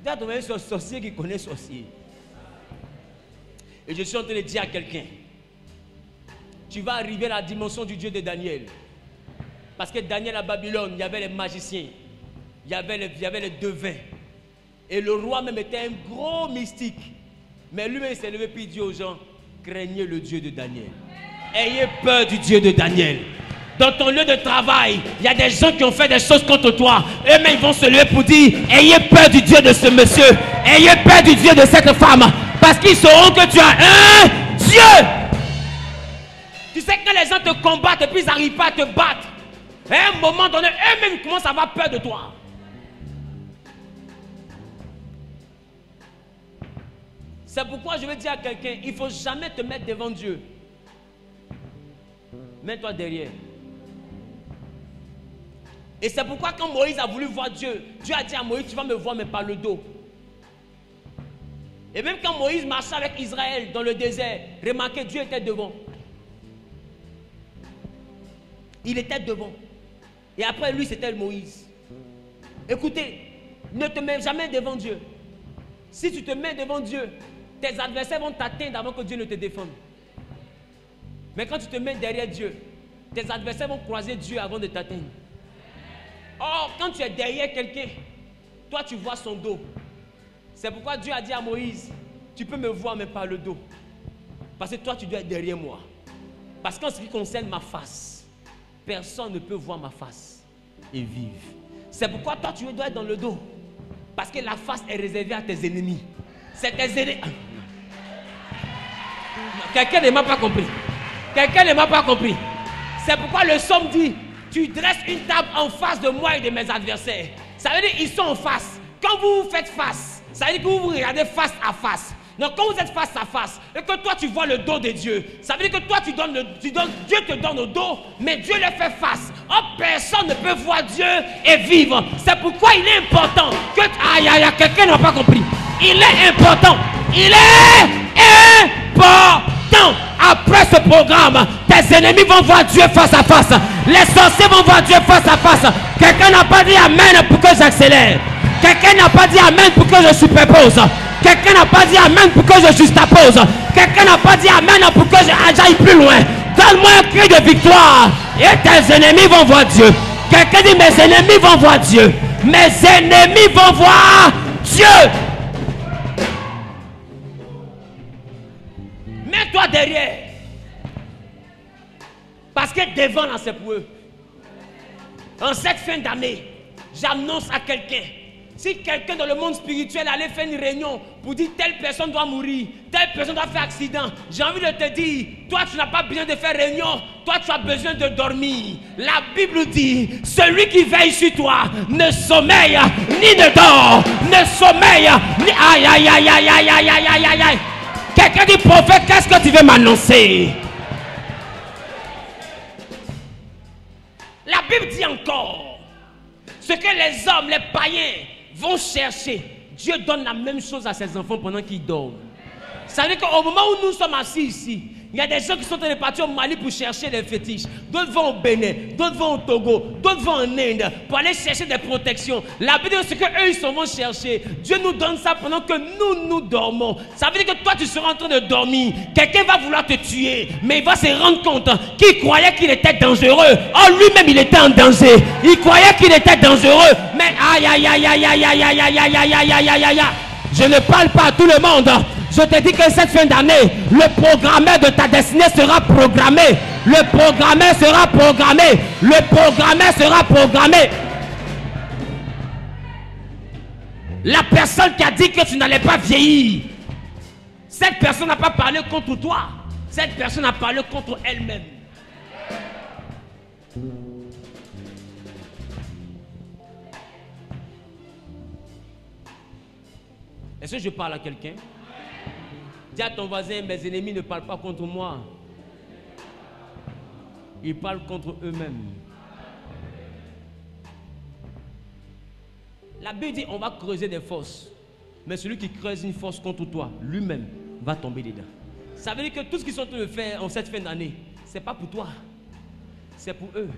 Tu as trouvé un sorcier qui connaît sorcier. Et je suis en train de dire à quelqu'un, tu vas arriver à la dimension du Dieu de Daniel. Parce que Daniel à Babylone, il y avait les magiciens, il y avait les devins. Et le roi même était un gros mystique. Mais lui-même s'est levé et dit aux gens, craignez le Dieu de Daniel. Ayez peur du Dieu de Daniel. Dans ton lieu de travail, il y a des gens qui ont fait des choses contre toi. Eux-mêmes vont se lever pour dire, ayez peur du Dieu de ce monsieur. Ayez peur du Dieu de cette femme. Parce qu'ils sauront que tu as un Dieu. Tu sais que quand les gens te combattent et puis ils n'arrivent pas à te battre, à un moment donné, eux-mêmes commencent à avoir peur de toi. C'est pourquoi je veux dire à quelqu'un, il ne faut jamais te mettre devant Dieu. Mets-toi derrière. Et c'est pourquoi quand Moïse a voulu voir Dieu, Dieu a dit à Moïse, tu vas me voir mais par le dos. Et même quand Moïse marchait avec Israël dans le désert, remarquez, Dieu était devant. Il était devant. Et après lui, c'était Moïse. Écoutez, ne te mets jamais devant Dieu. Si tu te mets devant Dieu, tes adversaires vont t'atteindre avant que Dieu ne te défende. Mais quand tu te mets derrière Dieu, tes adversaires vont croiser Dieu avant de t'atteindre. Or, quand tu es derrière quelqu'un, toi tu vois son dos. C'est pourquoi Dieu a dit à Moïse, tu peux me voir mais par le dos. Parce que toi tu dois être derrière moi. Parce qu'en ce qui concerne ma face, personne ne peut voir ma face et vivre. C'est pourquoi toi tu dois être dans le dos. Parce que la face est réservée à tes ennemis. C'est tes ennemis. Quelqu'un ne m'a pas compris. Quelqu'un ne m'a pas compris. C'est pourquoi le psaume dit, tu dresses une table en face de moi et de mes adversaires. Ça veut dire qu'ils sont en face. Quand vous faites face, ça veut dire que vous vous regardez face à face. Donc quand vous êtes face à face et que toi tu vois le dos de Dieu, ça veut dire que toi Dieu te donne le dos, mais Dieu le fait face. Oh, personne ne peut voir Dieu et vivre. C'est pourquoi il est important que... Aïe, aïe, aïe, quelqu'un n'a pas compris. Il est important. Il est important. Après ce programme, tes ennemis vont voir Dieu face à face. Les sorciers vont voir Dieu face à face. Quelqu'un n'a pas dit amen pour que j'accélère. Quelqu'un n'a pas dit amen pour que je superpose. Quelqu'un n'a pas dit amen pour que je justapose. Quelqu'un n'a pas dit amen pour que j'aille plus loin. Donne-moi un cri de victoire. Et tes ennemis vont voir Dieu. Quelqu'un dit mes ennemis vont voir Dieu. Mes ennemis vont voir Dieu. Mets-toi derrière. Parce que devant là c'est pour eux. En cette fin d'année, j'annonce à quelqu'un. Si quelqu'un dans le monde spirituel allait faire une réunion pour dire telle personne doit mourir, telle personne doit faire accident, j'ai envie de te dire, toi tu n'as pas besoin de faire réunion, toi tu as besoin de dormir. La Bible dit, celui qui veille sur toi ne sommeille ni ne dort, ne sommeille ni... Aïe, aïe, aïe, aïe, aïe, aïe, aïe, aïe, aïe, aïe. Quelqu'un dit, prophète, qu'est-ce que tu veux m'annoncer? La Bible dit encore, ce que les hommes, les païens, vont chercher. Dieu donne la même chose à ses enfants pendant qu'ils dorment. Ça veut dire qu'au moment où nous sommes assis ici, il y a des gens qui sont en train de partir au Mali pour chercher des fétiches. D'autres vont au Bénin, d'autres vont au Togo, d'autres vont en Inde pour aller chercher des protections. La Bible dit ce qu'eux ils s'en vont chercher. Dieu nous donne ça pendant que nous dormons. Ça veut dire que toi tu seras en train de dormir. Quelqu'un va vouloir te tuer, mais il va se rendre compte qu'il croyait qu'il était dangereux. Oh, lui-même il était en danger. Il croyait qu'il était dangereux. Mais aïe aïe aïe aïe aïe aïe aïe aïe aïe aïe aïe aïe aïe. Je ne parle pas à tout le monde. Je te dis que cette fin d'année, le programmeur de ta destinée sera programmé. Le programmeur sera programmé. Le programmeur sera programmé. La personne qui a dit que tu n'allais pas vieillir, cette personne n'a pas parlé contre toi. Cette personne a parlé contre elle-même. Est-ce que je parle à quelqu'un? Dis à ton voisin, mes ennemis ne parlent pas contre moi. Ils parlent contre eux-mêmes. La Bible dit, on va creuser des fosses. Mais celui qui creuse une fosse contre toi, lui-même, va tomber dedans. Ça veut dire que tout ce qu'ils sont en train de faire en cette fin d'année, ce n'est pas pour toi. C'est pour eux.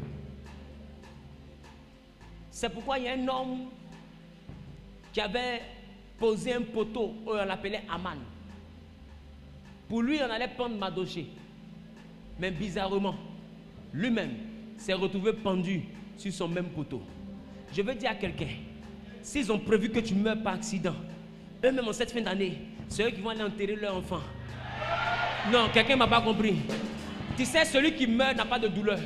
C'est pourquoi il y a un homme qui avait posé un poteau, on l'appelait Aman. Pour lui, on allait prendre Madoché. Mais bizarrement, lui-même s'est retrouvé pendu sur son même poteau. Je veux dire à quelqu'un, s'ils ont prévu que tu meurs par accident, eux-mêmes en cette fin d'année, c'est eux qui vont aller enterrer leur enfant. Non, quelqu'un ne m'a pas compris. Tu sais, celui qui meurt n'a pas de douleur.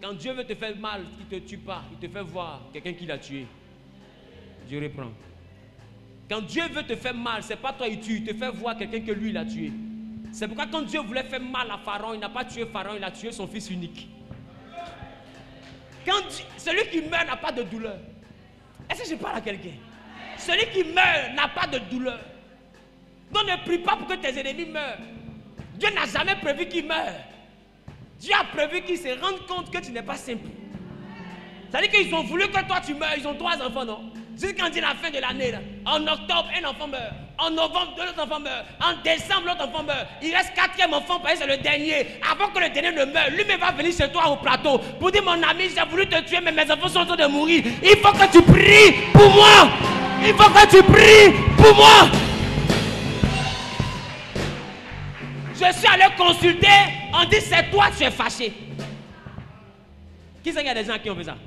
Quand Dieu veut te faire mal, il ne te tue pas, il te fait voir quelqu'un qui l'a tué. Je reprends. Quand Dieu veut te faire mal, ce n'est pas toi qui tue, il te fait voir quelqu'un que lui il a tué. C'est pourquoi quand Dieu voulait faire mal à Pharaon, il n'a pas tué Pharaon, il a tué son fils unique. Quand celui qui meurt n'a pas de douleur. Est-ce que je parle à quelqu'un? Celui qui meurt n'a pas de douleur. Donc ne prie pas pour que tes ennemis meurent. Dieu n'a jamais prévu qu'ils meurent. Dieu a prévu qu'ils se rendent compte que tu n'es pas simple. C'est-à-dire qu'ils ont voulu que toi tu meurs. Ils ont 3 enfants, non? C'est quand dit la fin de l'année, en octobre, un enfant meurt. En novembre, 2 autres enfants meurent. En décembre, l'autre enfant meurt. Il reste 4e enfant, parce que c'est le dernier. Avant que le dernier ne meure, lui-même va venir chez toi au plateau pour dire, mon ami, j'ai voulu te tuer, mais mes enfants sont en train de mourir. Il faut que tu pries pour moi. Il faut que tu pries pour moi. Je suis allé consulter, on dit, c'est toi, tu es fâché. Qui c'est qu'il y a des gens qui ont fait ça?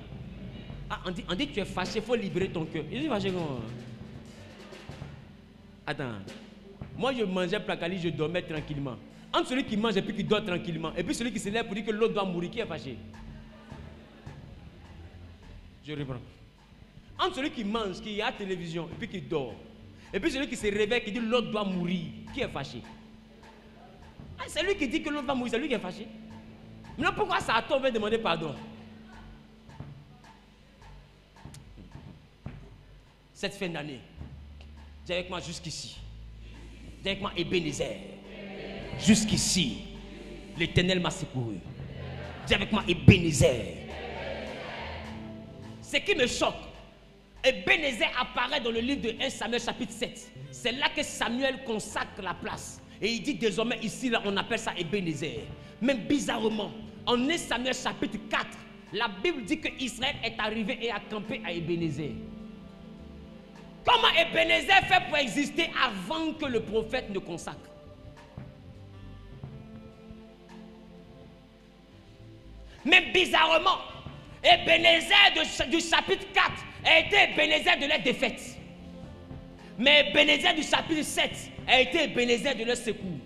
Ah, on dit tu es fâché, il faut libérer ton cœur. Je dis fâché comment? Attends. Moi je mangeais placali, je dormais tranquillement. Entre celui qui mange et puis qui dort tranquillement, et puis celui qui se lève pour dire que l'autre doit mourir, qui est fâché? Je reprends. Entre celui qui mange, qui a la télévision, et puis qui dort, et puis celui qui se réveille, qui dit l'autre doit mourir, qui est fâché? Ah, c'est lui qui dit que l'autre va mourir, c'est lui qui est fâché. Maintenant pourquoi ça on va demander pardon? Cette fin d'année, dis avec moi jusqu'ici. Dis avec moi Ebenezer. Jusqu'ici, l'Éternel m'a secouru. Dis avec moi Ebenezer. Ce qui me choque, Ebenezer apparaît dans le livre de 1 Samuel chapitre 7. C'est là que Samuel consacre la place. Et il dit désormais ici, là, on appelle ça Ebenezer. Même bizarrement, en 1 Samuel chapitre 4, la Bible dit que Israël est arrivé et a campé à Ebenezer. Comment Ebenezer fait pour exister avant que le prophète ne consacre? Mais bizarrement, Ebenezer du chapitre 4 a été Ebenezer de leur défaite. Mais Ebenezer du chapitre 7 a été Ebenezer de leur secours.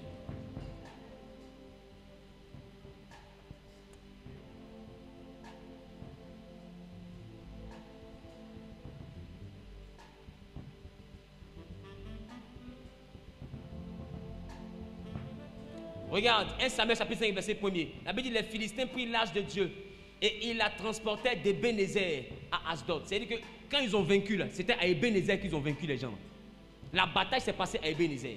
Regarde, 1 Samuel chapitre 5 verset 1er. La Bible dit les Philistins prirent l'arche de Dieu et ils la transportaient d'Ebenezer à Asdod. C'est-à-dire que quand ils ont vaincu, c'était à Ebenezer qu'ils ont vaincu les gens. La bataille s'est passée à Ebenezer.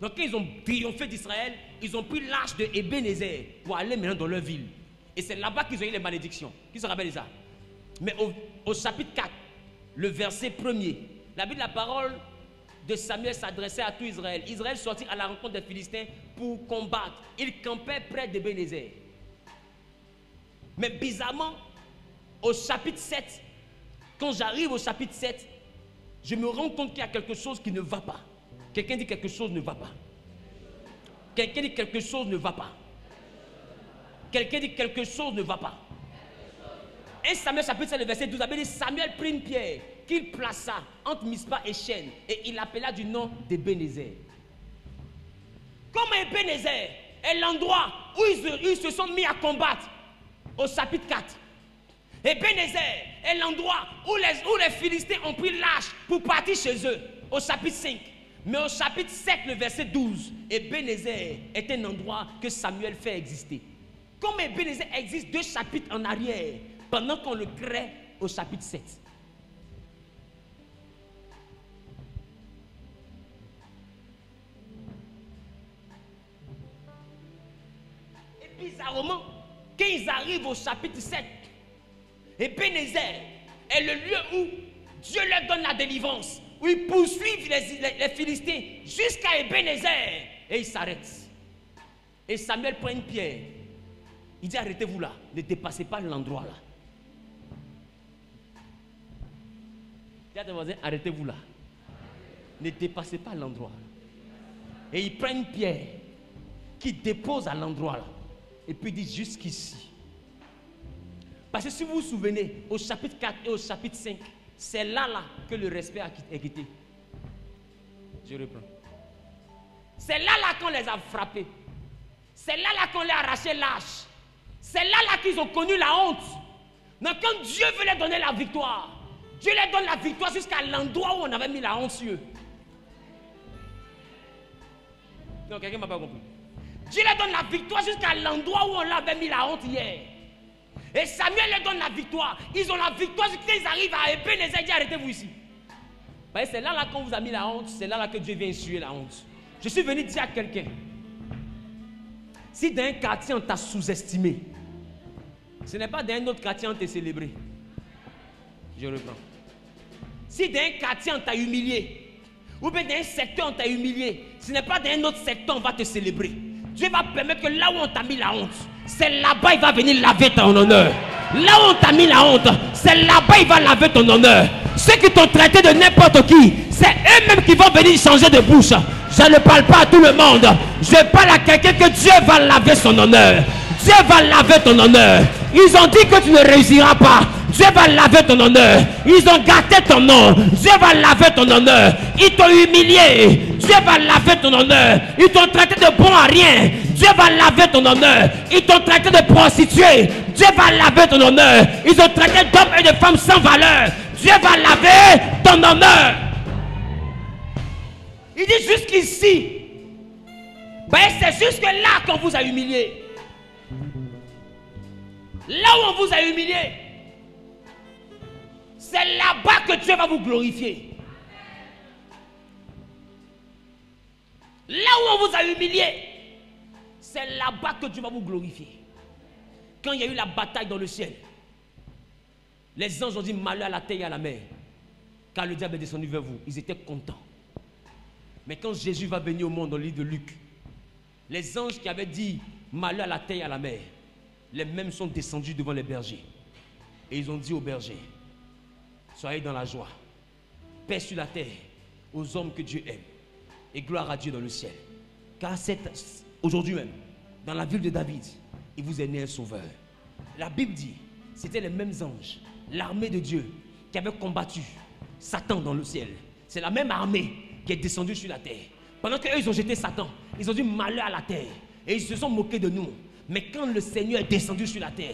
Donc quand ils ont triomphé d'Israël, ils ont pris l'arche de Ebenezer pour aller maintenant dans leur ville. Et c'est là-bas qu'ils ont eu les malédictions. Qui se rappelle de ça? Mais au chapitre 4, le verset 1er, la Bible, la parole de Samuel s'adressait à tout Israël. Israël sortit à la rencontre des Philistins pour combattre. Ils campaient près d'Ebenezer. Mais bizarrement, au chapitre 7, quand j'arrive au chapitre 7, je me rends compte qu'il y a quelque chose qui ne va pas. Quelqu'un dit quelque chose ne va pas. Quelqu'un dit quelque chose ne va pas. Quelqu'un dit quelque chose ne va pas. 1 Samuel chapitre 7, verset 12, dit Samuel prit une pierre qu'il plaça entre Mispa et Chêne et il l'appela du nom d'Ebenezer. Comme Ebenezer est l'endroit où ils se sont mis à combattre au chapitre 4. Ebenezer est l'endroit où les Philistins ont pris l'âge pour partir chez eux au chapitre 5. Mais au chapitre 7, le verset 12, Ebenezer est un endroit que Samuel fait exister. Comme Ebenezer existe 2 chapitres en arrière, pendant qu'on le crée au chapitre 7. Et bizarrement, quand ils arrivent au chapitre 7, Ebenezer est le lieu où Dieu leur donne la délivrance, où ils poursuivent les Philistins jusqu'à Ebenezer et ils s'arrêtent. Et Samuel prend une pierre. Il dit arrêtez-vous là, ne dépassez pas l'endroit là. Dis à ton voisin, arrêtez-vous là. Ne dépassez pas l'endroit. Et il prend une pierre qui dépose à l'endroit là. Et puis il dit jusqu'ici. Parce que si vous vous souvenez, au chapitre 4 et au chapitre 5, c'est là que le respect est quitté. Je reprends. C'est là qu'on les a frappés. C'est là qu'on les a arraché l'âge. C'est là qu'ils ont connu la honte. Donc quand Dieu veut leur donner la victoire, Dieu leur donne la victoire jusqu'à l'endroit où on avait mis la honte sur eux. Non, quelqu'un ne m'a pas compris. Dieu leur donne la victoire jusqu'à l'endroit où on l'avait mis la honte hier. Et Samuel leur donne la victoire. Ils ont la victoire jusqu'à ils arrivent à Ebenezer. Dit arrêtez-vous ici. C'est là qu'on vous a mis la honte. C'est là que Dieu vient essuyer la honte. Je suis venu dire à quelqu'un, si dans un quartier on t'a sous-estimé, ce n'est pas dans un autre quartier on t'a célébré. Je reprends. Si dans un quartier on t'a humilié, ou bien dans un secteur on t'a humilié, ce n'est pas dans un autre secteur on va te célébrer. Dieu va permettre que là où on t'a mis la honte, c'est là-bas il va venir laver ton honneur. Là où on t'a mis la honte, c'est là-bas il va laver ton honneur. Ceux qui t'ont traité de n'importe qui, c'est eux-mêmes qui vont venir changer de bouche. Je ne parle pas à tout le monde. Je parle à quelqu'un que Dieu va laver son honneur. Dieu va laver ton honneur. Ils ont dit que tu ne réussiras pas. Dieu va laver ton honneur. Ils ont gâté ton nom. Dieu va laver ton honneur. Ils t'ont humilié. Dieu va laver ton honneur. Ils t'ont traité de bon à rien. Dieu va laver ton honneur. Ils t'ont traité de prostituée. Dieu va laver ton honneur. Ils ont traité d'hommes et de femmes sans valeur. Dieu va laver ton honneur. Il dit jusqu'ici. C'est jusque là qu'on vous a humilié. Là où on vous a humilié, c'est là-bas que Dieu va vous glorifier. Là où on vous a humilié, c'est là-bas que Dieu va vous glorifier. Quand il y a eu la bataille dans le ciel, les anges ont dit malheur à la terre et à la mer, car le diable est descendu vers vous. Ils étaient contents. Mais quand Jésus va venir au monde dans le livre de Luc, les anges qui avaient dit malheur à la terre et à la mer, les mêmes sont descendus devant les bergers. Et ils ont dit aux bergers, soyez dans la joie, paix sur la terre, aux hommes que Dieu aime, et gloire à Dieu dans le ciel. Car aujourd'hui même, dans la ville de David, il vous est né un sauveur. La Bible dit, c'était les mêmes anges, l'armée de Dieu, qui avait combattu Satan dans le ciel. C'est la même armée qui est descendue sur la terre. Pendant qu'eux, ils ont jeté Satan, ils ont dit malheur à la terre. Et ils se sont moqués de nous. Mais quand le Seigneur est descendu sur la terre,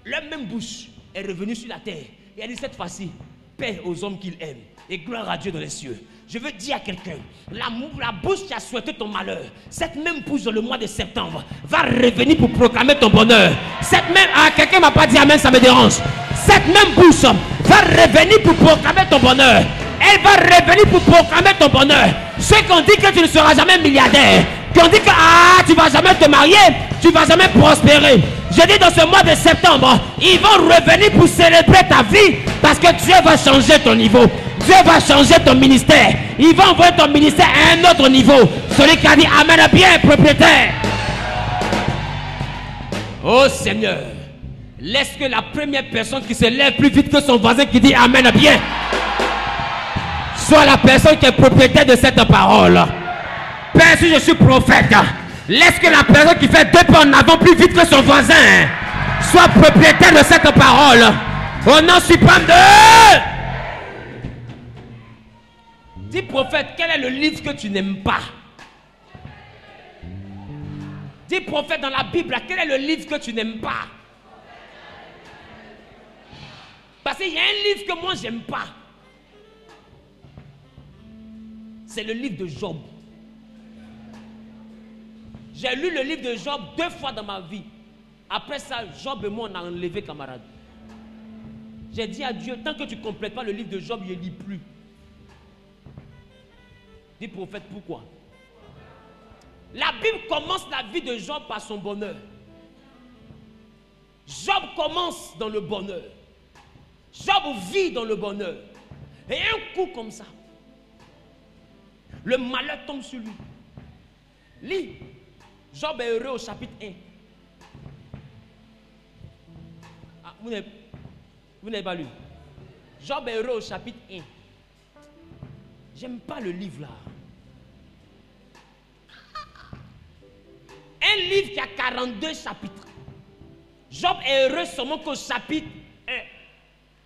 leur même bouche est revenue sur la terre. Et elle dit cette fois-ci, paix aux hommes qu'il aime et gloire à Dieu dans les cieux. Je veux dire à quelqu'un, la bouche qui a souhaité ton malheur, cette même bouche dans le mois de septembre va revenir pour proclamer ton bonheur. Cette même, quelqu'un m'a pas dit amen, ça me dérange. Cette même bouche va revenir pour proclamer ton bonheur. Elle va revenir pour proclamer ton bonheur. Ceux qui ont dit que tu ne seras jamais milliardaire, qui ont dit que tu ne vas jamais te marier, tu ne vas jamais prospérer. Je dis dans ce mois de septembre, ils vont revenir pour célébrer ta vie parce que Dieu va changer ton niveau. Dieu va changer ton ministère. Il va envoyer ton ministère à un autre niveau. Celui qui a dit Amen bien, propriétaire. Oh Seigneur, laisse que la première personne qui se lève plus vite que son voisin qui dit Amen bien soit la personne qui est propriétaire de cette parole. Père, si je suis prophète, laisse que la personne qui fait 2 pas en avant plus vite que son voisin soit propriétaire de cette parole. Au nom suprême de... Dis prophète, quel est le livre que tu n'aimes pas? Dis prophète, dans la Bible, quel est le livre que tu n'aimes pas? Parce qu'il y a un livre que moi j'aime pas. C'est le livre de Job. J'ai lu le livre de Job 2 fois dans ma vie. Après ça, Job et moi on a enlevé camarade. J'ai dit à Dieu, tant que tu ne complètes pas le livre de Job, je ne lis plus. Dis prophète, pourquoi? La Bible commence la vie de Job par son bonheur. Job commence dans le bonheur. Job vit dans le bonheur. Et un coup comme ça, le malheur tombe sur lui. Lis. Job est heureux au chapitre 1. Ah, vous n'avez pas lu. Job est heureux au chapitre 1. J'aime pas le livre là. Un livre qui a 42 chapitres. Job est heureux seulement qu'au chapitre 1.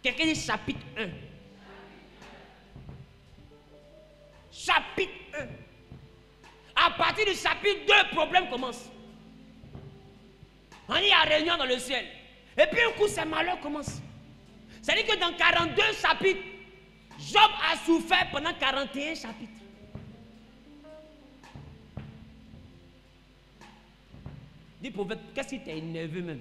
Quelqu'un dit chapitre 1. Chapitre 1. À partir du chapitre 2, le problème commence. On y a réunion dans le ciel. Et puis un coup, ces malheurs commencent. C'est-à-dire que dans 42 chapitres, Job a souffert pendant 41 chapitres. Dis prophète, qu'est-ce qui t'a énervé même?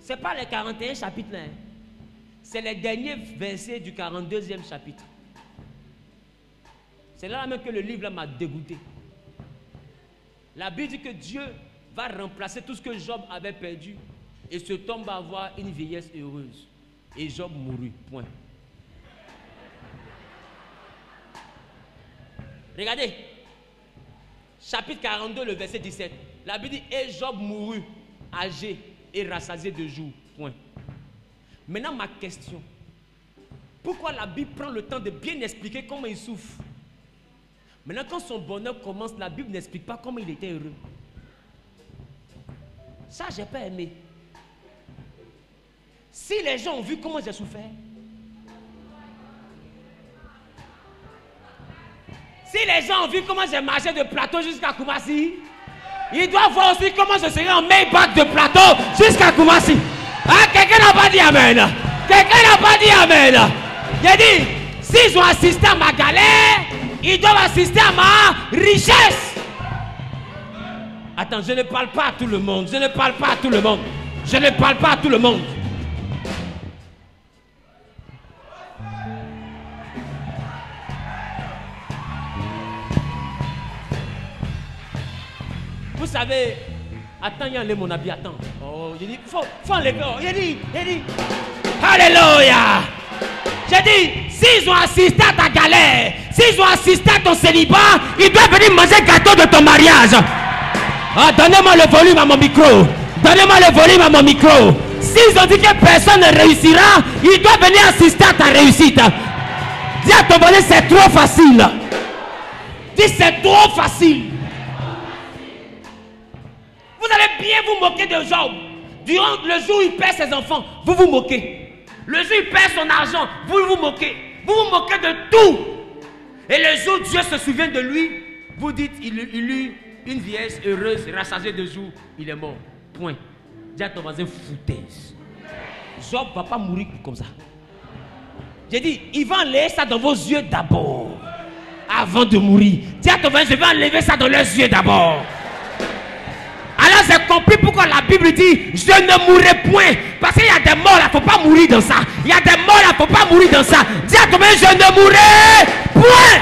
Ce n'est pas les 41 chapitres là. Hein. C'est les derniers versets du 42e chapitre. C'est là même que le livre là m'a dégoûté. La Bible dit que Dieu va remplacer tout ce que Job avait perdu. Et cet homme va avoir une vieillesse heureuse. Et Job mourut. Point. Regardez. Chapitre 42, le verset 17. La Bible dit, et Job mourut, âgé et rassasié de jours. Point. Maintenant, ma question. Pourquoi la Bible prend le temps de bien expliquer comment il souffre? Maintenant, quand son bonheur commence, la Bible n'explique pas comment il était heureux. Ça, j'ai pas aimé. Si les gens ont vu comment j'ai souffert, si les gens ont vu comment j'ai marché de plateau jusqu'à Koumassi, ils doivent voir aussi comment je serai en Maybach de plateau jusqu'à Koumassi. Ah, quelqu'un n'a pas dit Amen. Quelqu'un n'a pas dit Amen. J'ai dit, s'ils ont assisté à ma galère, ils doivent assister à ma richesse. Attends, je ne parle pas à tout le monde. Je ne parle pas à tout le monde. Je ne parle pas à tout le monde. Vous savez, attends, il y a enlevé mon habit, attends. Oh, j'ai dit, faut enlever. Oh, il dit, Alléluia. J'ai dit, s'ils ont assisté à ta galère, s'ils ont assisté à ton célibat, ils doivent venir manger le gâteau de ton mariage. Ah, donnez-moi le volume à mon micro. Donnez-moi le volume à mon micro. S'ils ont dit que personne ne réussira, ils doivent venir assister à ta réussite. Dis à ton voisin, c'est trop facile. Dis, c'est trop facile. Vous allez bien vous moquer de Job. Durant le jour où il perd ses enfants, vous vous moquez. Le jour où il perd son argent, vous vous moquez. Vous vous moquez de tout. Et le jour où Dieu se souvient de lui, vous dites, il eut une vieillesse heureuse, rassasiée de jours, il est mort. Point. Dis à ton voisin, foutaise. Job ne va pas mourir comme ça. J'ai dit, il va enlever ça dans vos yeux d'abord. Avant de mourir. Dis à ton voisin, je vais enlever ça dans leurs yeux d'abord. Alors j'ai compris pourquoi la Bible dit, je ne mourrai point. Parce qu'il y a des morts là, il ne faut pas mourir dans ça. Il y a des morts là, il ne faut pas mourir dans ça. Dis à ton voisin, je ne mourrai point.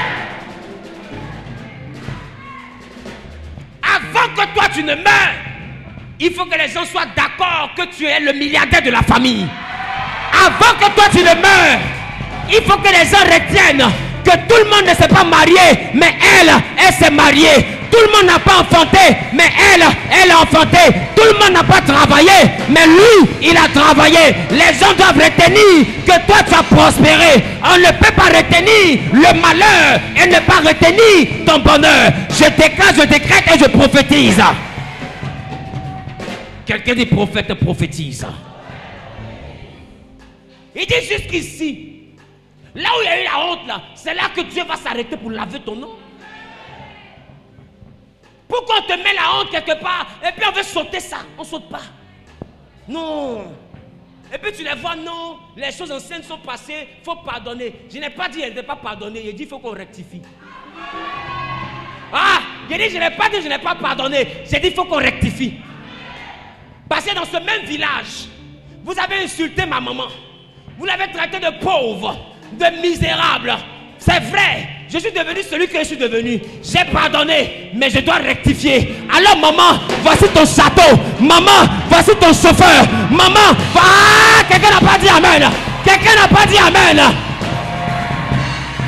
Avant que toi tu ne meurs, il faut que les gens soient d'accord que tu es le milliardaire de la famille. Avant que toi tu ne meurs, il faut que les gens retiennent que tout le monde ne s'est pas marié, mais elle s'est mariée. Tout le monde n'a pas enfanté, mais elle a enfanté. Tout le monde n'a pas travaillé, mais lui, il a travaillé. Les gens doivent retenir que toi, tu as prospéré. On ne peut pas retenir le malheur et ne pas retenir ton bonheur. Je déclare, je décrète et je prophétise. Quelqu'un des prophètes prophétise. Il dit jusqu'ici. Là où il y a eu la honte, là, c'est là que Dieu va s'arrêter pour laver ton nom. Pourquoi on te met la honte quelque part et puis on veut sauter ça? On ne saute pas. Non. Et puis tu les vois, non, les choses anciennes sont passées, il faut pardonner. Je n'ai pas dit, elle ne pas pardonner, il dit, il faut qu'on rectifie. Ah, j'ai dit, je n'ai pas dit, je n'ai pas pardonné. J'ai dit, il faut qu'on rectifie. Parce que dans ce même village, vous avez insulté ma maman. Vous l'avez traité de pauvre, de misérable. C'est vrai, je suis devenu celui que je suis devenu. J'ai pardonné, mais je dois rectifier. Alors maman, voici ton château. Maman, voici ton chauffeur. Maman, quelqu'un n'a pas dit amen. Quelqu'un n'a pas dit amen.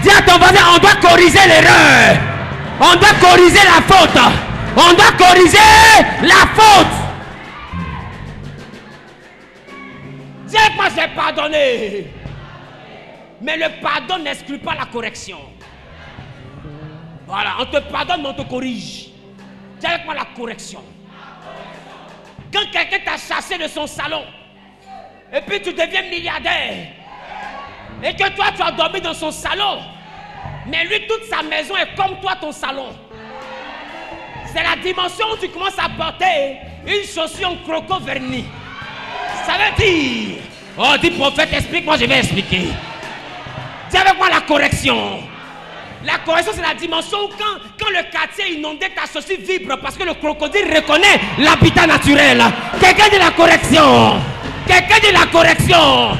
Dis à ton voisin, on doit corriger l'erreur. On doit corriger la faute. On doit corriger la faute. Dis avec moi, j'ai pardonné. Mais le pardon n'exclut pas la correction. Voilà, on te pardonne, mais on te corrige. Dis avec moi la correction. Quand quelqu'un t'a chassé de son salon, et puis tu deviens milliardaire, et que toi tu as dormi dans son salon, mais lui toute sa maison est comme toi ton salon. C'est la dimension où tu commences à porter une chaussure en croco verni. Ça veut dire, oh dis prophète, explique-moi, je vais expliquer. Dis avec moi la correction. La correction, c'est la dimension où quand le quartier inondé, ta chaussure vibre parce que le crocodile reconnaît l'habitat naturel. Quelqu'un dit la correction. Quelqu'un dit la correction.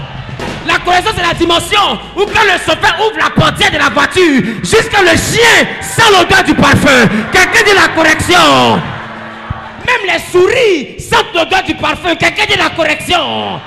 La correction, c'est la dimension où quand le chauffeur ouvre la portière de la voiture, jusqu'à le chien sent l'odeur du parfum. Quelqu'un dit la correction. Même les souris sentent l'odeur du parfum. Quelqu'un dit la correction.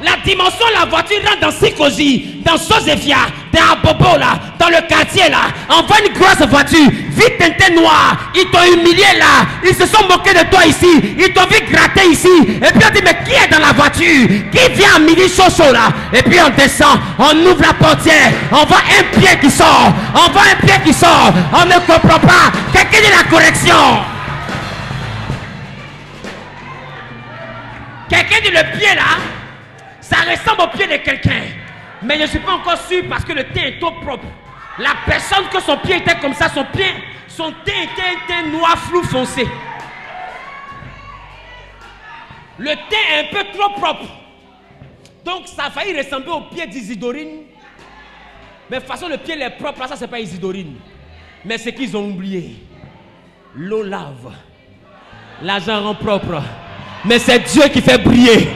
La dimension, la voiture rentre dans Sikoji, dans Sosefia, dans Abobo là, dans le quartier là. On voit une grosse voiture, vite teintée noire. Ils t'ont humilié là. Ils se sont moqués de toi ici. Ils t'ont vu gratter ici. Et puis on dit, mais qui est dans la voiture? Qui vient à midi chaud là? Et puis on descend, on ouvre la portière. On voit un pied qui sort. On voit un pied qui sort. On ne comprend pas. Quelqu'un dit la correction. Quelqu'un dit le pied là. Ça ressemble au pied de quelqu'un. Mais je ne suis pas encore sûr parce que le teint est trop propre. La personne que son pied était comme ça, son teint était un teint noir flou foncé. Le teint est un peu trop propre. Donc ça a failli ressembler au pied d'Isidorine. Mais de toute façon, le pied est propre, là, ça c'est pas Isidorine. Mais c'est qu'ils ont oublié. L'eau lave. L'argent rend propre. Mais c'est Dieu qui fait briller.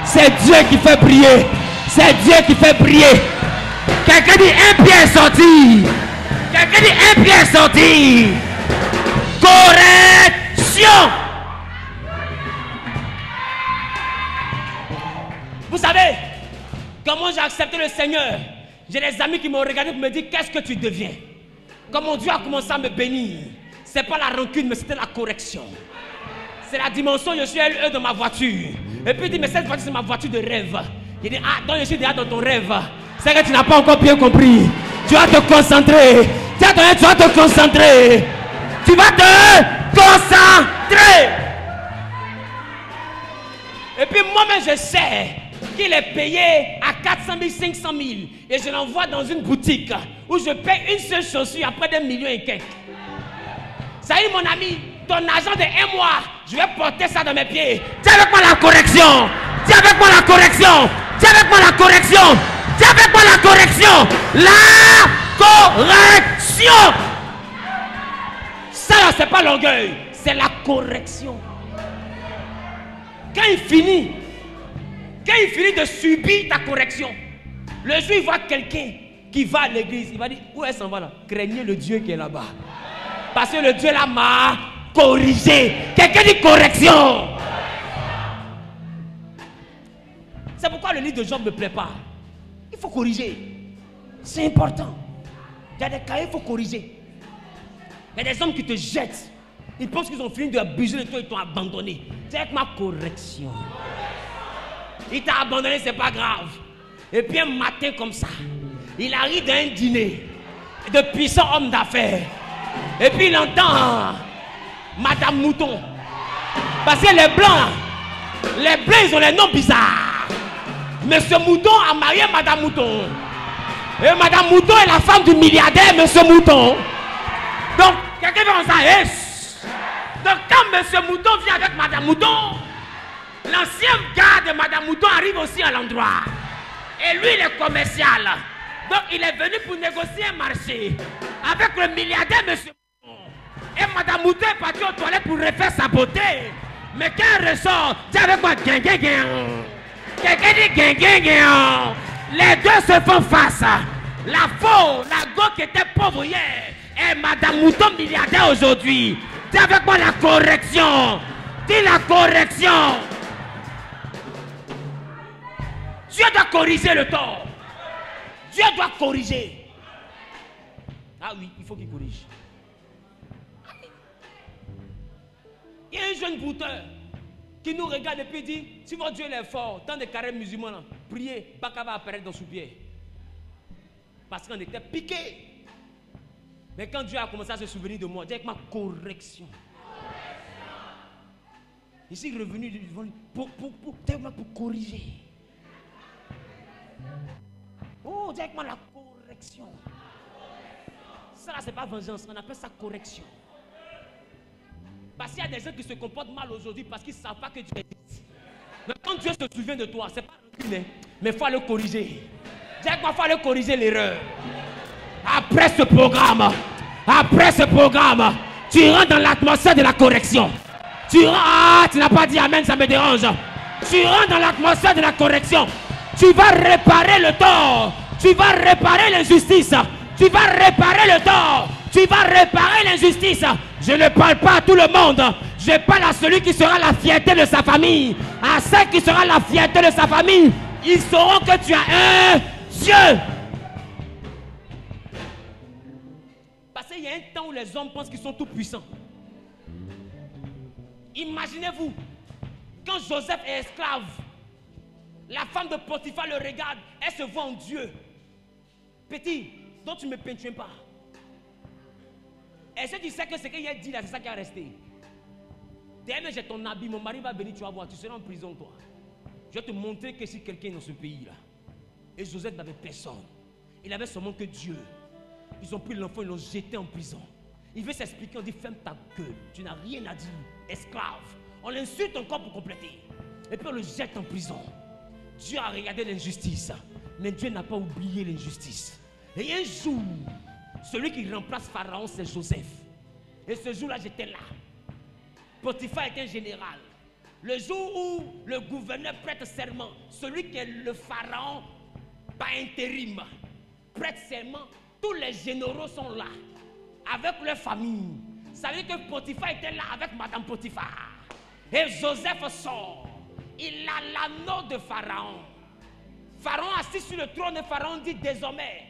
C'est Dieu qui fait briller. C'est Dieu qui fait briller. Quelqu'un dit un pied est sorti. Quelqu'un dit un pied est sorti. Correction. Vous savez comment j'ai accepté le Seigneur? J'ai des amis qui m'ont regardé pour me dire qu'est-ce que tu deviens? Comment Dieu a commencé à me bénir. C'est pas la rancune, mais c'était la correction. C'est la dimension, je suis LE dans ma voiture. Et puis il dit, mais cette voiture c'est ma voiture de rêve. Il dit, ah, donc je suis déjà dans ton rêve. C'est que tu n'as pas encore bien compris. Tu vas te concentrer. Tu vas te concentrer. Tu vas te concentrer. Et puis moi-même je sais qu'il est payé à 400 000, 500 000. Et je l'envoie dans une boutique où je paye une seule chaussure à près d'1 million et quelques. Ça y est mon ami, ton argent de 1 mois, je vais porter ça dans mes pieds. Dis avec moi la correction. Dis avec moi la correction. Dis avec moi la correction. Dis avec moi la correction. La correction. Ça là, c'est pas l'orgueil, c'est la correction. Quand il finit de subir ta correction, le jour il voit quelqu'un qui va à l'église, il va dire, où est-ce qu'on va là? Craignez le Dieu qui est là-bas. Parce que le Dieu là m'a corrigé. Quelqu'un dit correction. C'est pourquoi le livre de Job ne me plaît pas. Il faut corriger. C'est important. Il y a des cahiers, il faut corriger. Il y a des hommes qui te jettent. Ils pensent qu'ils ont fini d'abuser de toi, ils t'ont abandonné. C'est avec ma correction. Il t'a abandonné, c'est pas grave. Et puis un matin comme ça, il arrive dans un dîner de puissants hommes d'affaires. Et puis il entend Madame Mouton. Parce que les blancs, ils ont les noms bizarres. Monsieur Mouton a marié Madame Mouton. Et Madame Mouton est la femme du milliardaire Monsieur Mouton. Donc, quelqu'un fait comme ça. Donc, quand Monsieur Mouton vient avec Madame Mouton, l'ancien gars de Madame Mouton arrive aussi à l'endroit. Et lui, il est commercial. Donc, il est venu pour négocier un marché avec le milliardaire Monsieur Mouton. Et Madame Mouton est partie aux toilettes pour refaire sa beauté. Mais quand elle ressort, dis avec moi, quelqu'un dit les deux se font face. La go qui était pauvre hier, et Madame Mouton milliardaire aujourd'hui. Dis avec moi la correction. Dis la correction. Dieu doit corriger le tort. Dieu doit corriger. Ah oui, il faut qu'il corrige. Il y a un jeune brouteur qui nous regarde et puis dit, si votre Dieu est fort, tant de carrés musulmans, là, priez, Baka va apparaître dans son pied. Parce qu'on était piqués. Mais quand Dieu a commencé à se souvenir de moi, Dieu avec ma correction. Je suis revenu devant lui pour corriger. Oh, Dieu avec moi la correction. Ça là, c'est pas vengeance, on appelle ça correction. Parce qu'il y a des gens qui se comportent mal aujourd'hui parce qu'ils ne savent pas que Dieu existe. Mais quand Dieu se souvient de toi, c'est pas rancune, mais il faut le corriger. Dis moi, il faut aller corriger l'erreur. Après ce programme, tu rentres dans l'atmosphère de la correction. Tu n'as pas dit amen, ça me dérange. Tu rentres dans l'atmosphère de la correction. Tu vas réparer le tort. Tu vas réparer l'injustice. Tu vas réparer le tort. Tu vas réparer l'injustice. Je ne parle pas à tout le monde. Je parle à celui qui sera la fierté de sa famille. À ceux qui sera la fierté de sa famille. Ils sauront que tu as un Dieu. Parce qu'il y a un temps où les hommes pensent qu'ils sont tout puissants. Imaginez-vous, quand Joseph est esclave, la femme de Potiphar le regarde, elle se voit en Dieu. Petit, dont tu ne me peintues pas. Est-ce que tu sais que ce qu'il a dit là, c'est ça qui a resté? Demain, j'ai ton habit, mon mari va venir, tu vas voir, tu seras en prison, toi. Je vais te montrer que si quelqu'un est dans ce pays-là. Et Joseph n'avait personne. Il avait seulement que Dieu. Ils ont pris l'enfant, ils l'ont jeté en prison. Il veut s'expliquer, on dit ferme ta gueule, tu n'as rien à dire, esclave. On l'insulte encore pour compléter. Et puis on le jette en prison. Dieu a regardé l'injustice, mais Dieu n'a pas oublié l'injustice. Et un jour, celui qui remplace Pharaon, c'est Joseph. Et ce jour-là, j'étais là. Potiphar était un général. Le jour où le gouverneur prête serment, celui qui est le pharaon par intérim, prête serment, tous les généraux sont là, avec leur famille. Ça veut dire que Potiphar était là avec Madame Potiphar. Et Joseph sort. Il a l'anneau de Pharaon. Pharaon assis sur le trône de Pharaon dit désormais,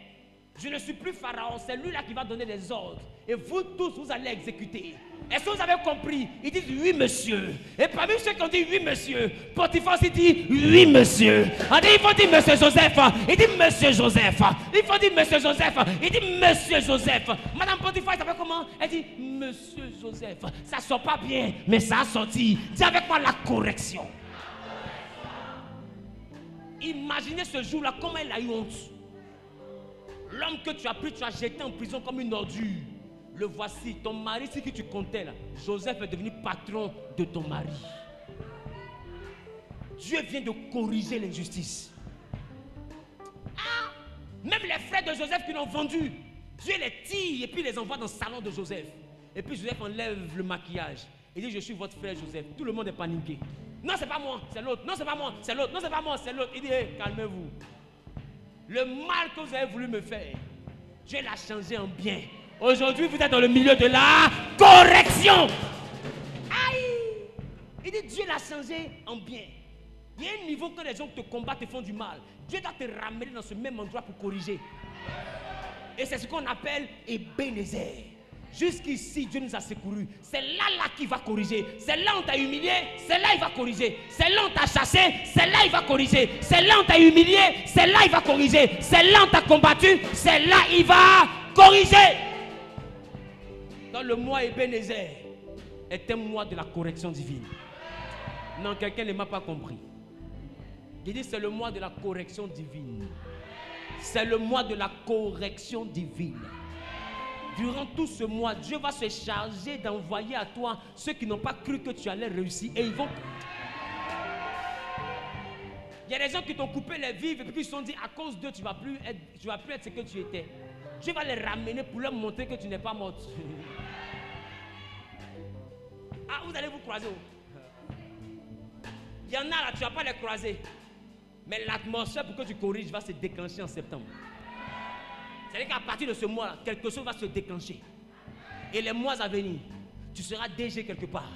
je ne suis plus Pharaon, c'est lui là qui va donner les ordres. Et vous tous, vous allez exécuter. Est-ce que vous avez compris? Ils disent oui monsieur. Et parmi ceux qui ont dit oui monsieur, Potiphar aussi dit oui monsieur. On dit il faut dire monsieur Joseph. Il dit monsieur Joseph. Il faut dire monsieur Joseph. Il dit monsieur Joseph. Madame Potiphar, elle s'appelle comment? Elle dit monsieur Joseph. Ça ne sort pas bien, mais ça a sorti. Dis avec moi la correction. Imaginez ce jour-là, comment elle a eu honte. L'homme que tu as pris, tu as jeté en prison comme une ordure. Le voici, ton mari, c'est qui tu comptais là. Joseph est devenu patron de ton mari. Dieu vient de corriger l'injustice. Ah, même les frères de Joseph qui l'ont vendu, Dieu les tire et puis les envoie dans le salon de Joseph. Et puis Joseph enlève le maquillage. Il dit, je suis votre frère Joseph. Tout le monde est paniqué. Non, c'est pas moi, c'est l'autre. Non, c'est pas moi, c'est l'autre. Non, c'est pas moi, c'est l'autre. Il dit, hey, calmez-vous. Le mal que vous avez voulu me faire, Dieu l'a changé en bien. Aujourd'hui, vous êtes dans le milieu de la correction. Aïe! Il dit, Dieu l'a changé en bien. Il y a un niveau quand les gens te combattent et font du mal. Dieu doit te ramener dans ce même endroit pour corriger. Et c'est ce qu'on appelle Ebenezer. Jusqu'ici, Dieu nous a secourus. C'est là qu'il va corriger. C'est là où on t'a humilié, c'est là il va corriger. C'est là où on t'a chassé, c'est là il va corriger. C'est là où on t'a humilié, c'est là il va corriger. C'est là où on t'a combattu, c'est là il va corriger. Dans le mois Ebenezer est un mois de la correction divine. Non, quelqu'un ne m'a pas compris. Il dit c'est le mois de la correction divine. C'est le mois de la correction divine. Durant tout ce mois, Dieu va se charger d'envoyer à toi ceux qui n'ont pas cru que tu allais réussir. Et ils vont... Il y a des gens qui t'ont coupé les vivres et puis qui se sont dit à cause d'eux, tu ne vas plus être ce que tu étais. Dieu va les ramener pour leur montrer que tu n'es pas morte. Ah, vous allez vous croiser. Il y en a là, tu ne vas pas les croiser. Mais l'atmosphère pour que tu corriges va se déclencher en septembre. C'est-à-dire qu'à partir de ce mois-là, quelque chose va se déclencher. Et les mois à venir, tu seras DG quelque part.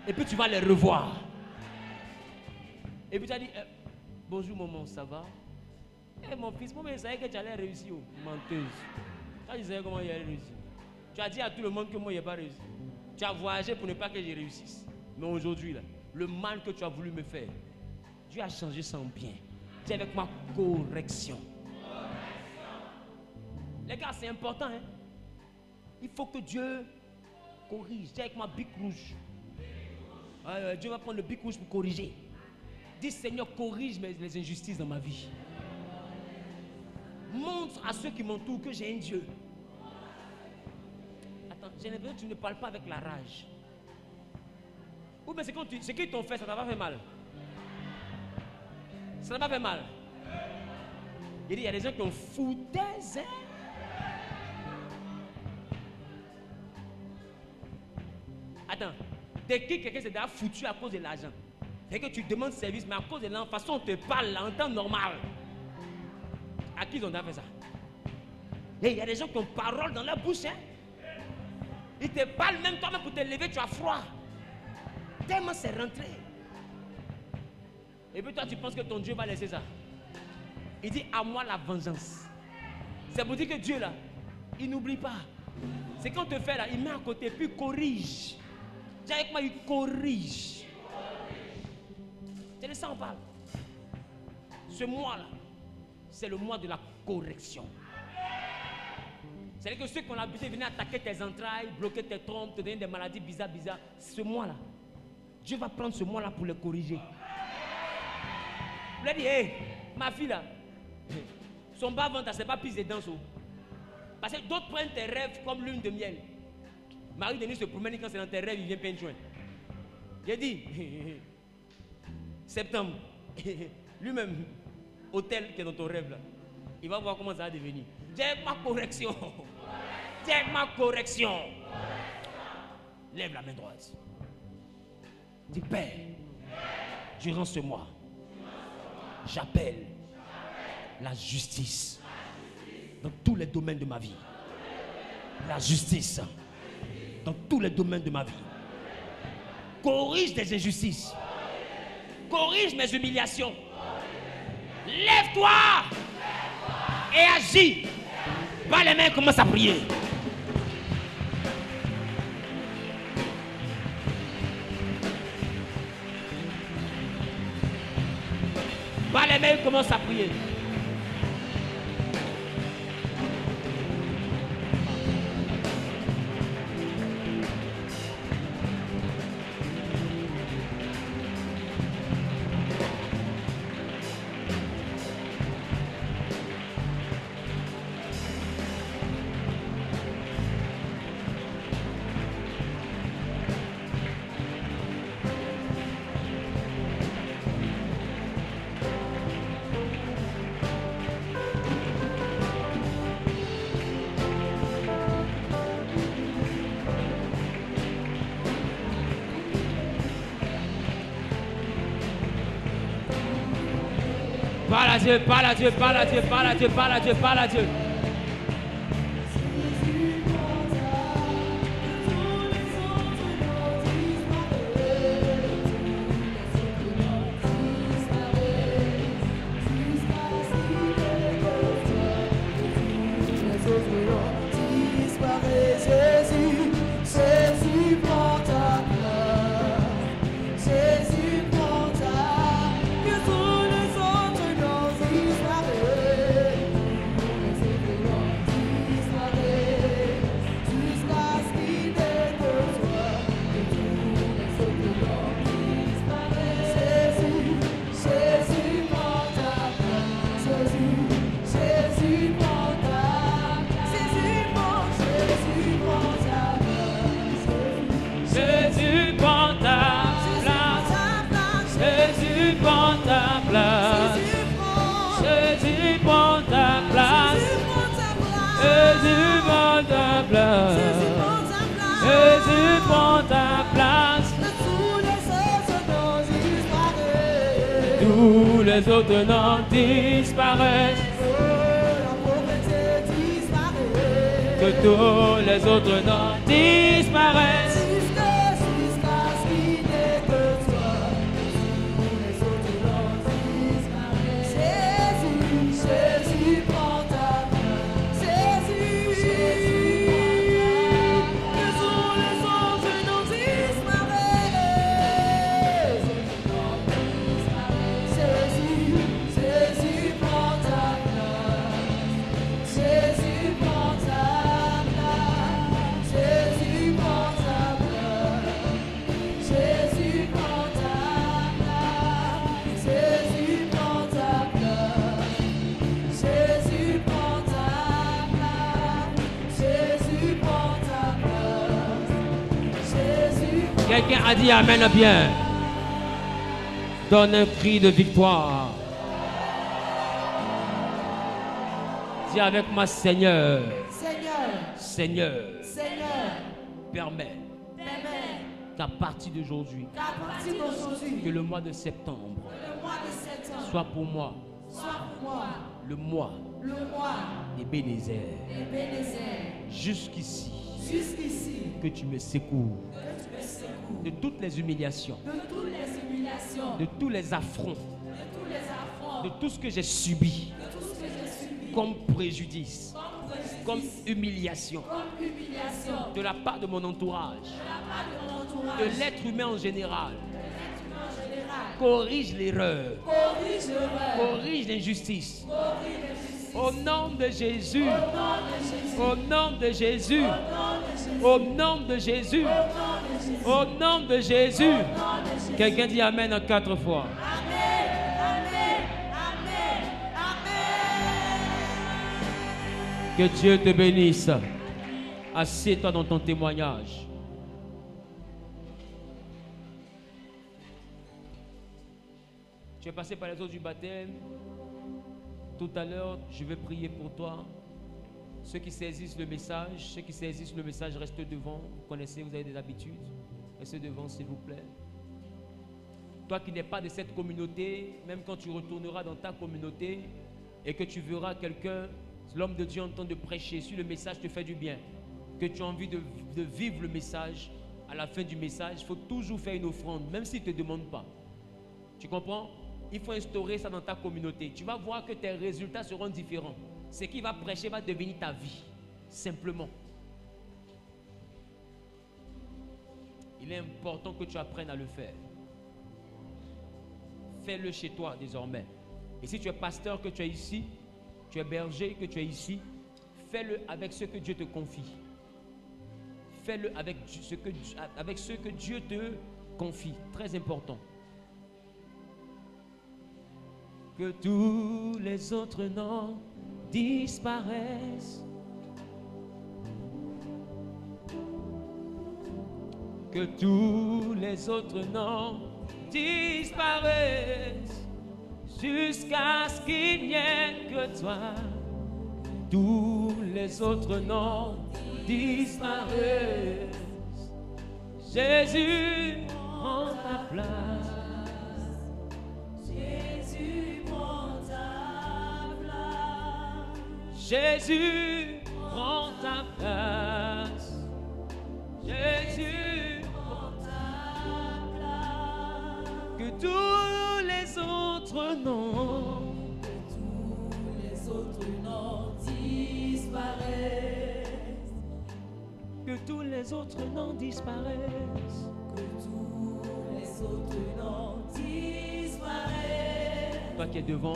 Et puis tu vas les revoir. Et puis tu as dit, bonjour maman, ça va? Mon fils, moi je savais que tu allais réussir. Menteuse. Tu savais comment il allait réussir. Tu as dit à tout le monde que moi je n'ai pas réussi. Tu as voyagé pour ne pas que je réussisse. Mais aujourd'hui, là, le mal que tu as voulu me faire, Dieu a changé ça en bien. Tu es avec ma correction. Les gars, c'est important. Hein? Il faut que Dieu corrige. Tu es avec ma bic rouge. Dieu va prendre le bic rouge pour corriger. Dis Seigneur, corrige les injustices dans ma vie. Montre à ceux qui m'entourent que j'ai un Dieu. Attends, j'ai l'impression que tu ne parles pas avec la rage. Ou bien ce qu'ils t'ont fait, ça t'a pas fait mal. Ça t'a pas fait mal. Il dit, il y a des gens qui ont foutaise. Hein? Attends, dès que quelqu'un s'est déjà foutu à cause de l'argent, c'est que tu demandes service, mais à cause de la façon dont on te parle en temps normal. À qui ils ont déjà fait ça? Et il y a des gens qui ont parole dans leur bouche. Hein? Ils te parlent même toi-même pour te lever, tu as froid. Tellement c'est rentré. Et puis toi tu penses que ton Dieu va laisser ça. Il dit à moi la vengeance. C'est pour dire que Dieu là, il n'oublie pas. C'est quand on te fait là, il met à côté puis il corrige. Dis avec moi, il corrige. C'est de ça on parle. Ce mois là, c'est le mois de la correction. C'est-à-dire que ceux qui ont l'habitude de venir attaquer tes entrailles, bloquer tes trompes, te donner des maladies bizarres, ce mois là, Dieu va prendre ce mois là pour les corriger. Il a dit, hé, ma fille là, son bas-ventre, c'est pas pisse de danse. Parce que d'autres prennent tes rêves comme lune de miel. Marie-Denis se promène quand c'est dans tes rêves, il vient peindre joint. J'ai dit, septembre, lui-même, hôtel qui est dans ton rêve là, il va voir comment ça va devenir. Dis avec ma correction. Dis avec ma correction. Lève la main droite. Dis Père, durant ce mois, j'appelle la justice dans tous les domaines de ma vie. La justice dans tous les domaines de ma vie. Corrige des injustices. Corrige mes humiliations. Lève-toi et agis. Bas les mains, commence à prier. Bas les mains, commence à prier. Parle à Dieu, parle à Dieu, parle à Dieu, parle à Dieu, parle à Dieu, parle à Dieu. les autres noms disparaissent. Que tous les autres noms disparaissent. Jusqu'à ce qu'il n'est que toi. Tous les autres noms disparaissent. Jésus, Jésus prend ta place. Jésus, Jésus, que tous les autres noms disparaissent. Jésus, Jésus prend ta place. Jésus prend ta place. Jésus prend ta place. Jésus prend ta place. Jésus prend ta place. Jésus prend ta place. Jésus prend ta place. Jésus prend Quelqu'un a dit Amen bien. Donne un cri de victoire. Dis avec moi, Seigneur, Seigneur, Seigneur, Seigneur, permets permets qu'à partir d'aujourd'hui, qu'à partir d'aujourd'hui, que le mois de septembre le mois de septembre soit pour moi soit pour moi le mois le mois d'Ébénézer. des Bénézères. Jusqu'ici, Jusqu'ici, que tu me secours que tu me secours de toutes les humiliations, de toutes les humiliations, de tous les affronts, de tous les affronts, de tout ce que j'ai subi de tout ce que j'ai subi comme préjudice, comme préjudice, comme humiliation comme humiliation de la part de mon entourage, de la part de mon entourage, de l'être humain en général. l'être humain en général. Corrige l'erreur, Corrige l'erreur, corrige l'injustice. corrige l'injustice. Au nom de Jésus, Au nom de Jésus, au nom de Jésus, au nom de Jésus, au nom de Jésus. Quelqu'un dit Amen en 4 fois. Amen, Amen, Amen, Amen. Que Dieu te bénisse. Assieds-toi dans ton témoignage. Tu es passé par les eaux du baptême. Tout à l'heure, je vais prier pour toi. Ceux qui saisissent le message, restent devant. Vous connaissez, vous avez des habitudes. Restez devant, s'il vous plaît. Toi qui n'es pas de cette communauté, même quand tu retourneras dans ta communauté et que tu verras quelqu'un, l'homme de Dieu en train de prêcher, si le message te fait du bien, que tu as envie de vivre le message, à la fin du message, il faut toujours faire une offrande, même s'il ne te demande pas. Tu comprends? Il faut instaurer ça dans ta communauté. Tu vas voir que tes résultats seront différents. Ce qui va prêcher va devenir ta vie, simplement. Il est important que tu apprennes à le faire. Fais-le chez toi désormais. Et si tu es pasteur, que tu es ici, tu es berger, que tu es ici, fais-le avec ce que Dieu te confie. Fais-le avec ce que Dieu te confie. Très important. Que tous les autres noms disparaissent. Que tous les autres noms disparaissent. Jusqu'à ce qu'il n'y ait que toi. Tous les autres noms disparaissent. Jésus prend ta place. Jésus prend ta place. Jésus prend ta place. Jésus Prends ta place. que tous les autres noms. Que tous les autres noms disparaissent. Que tous les autres noms disparaissent. Que tous les autres noms disparaissent. Toi qui es devant,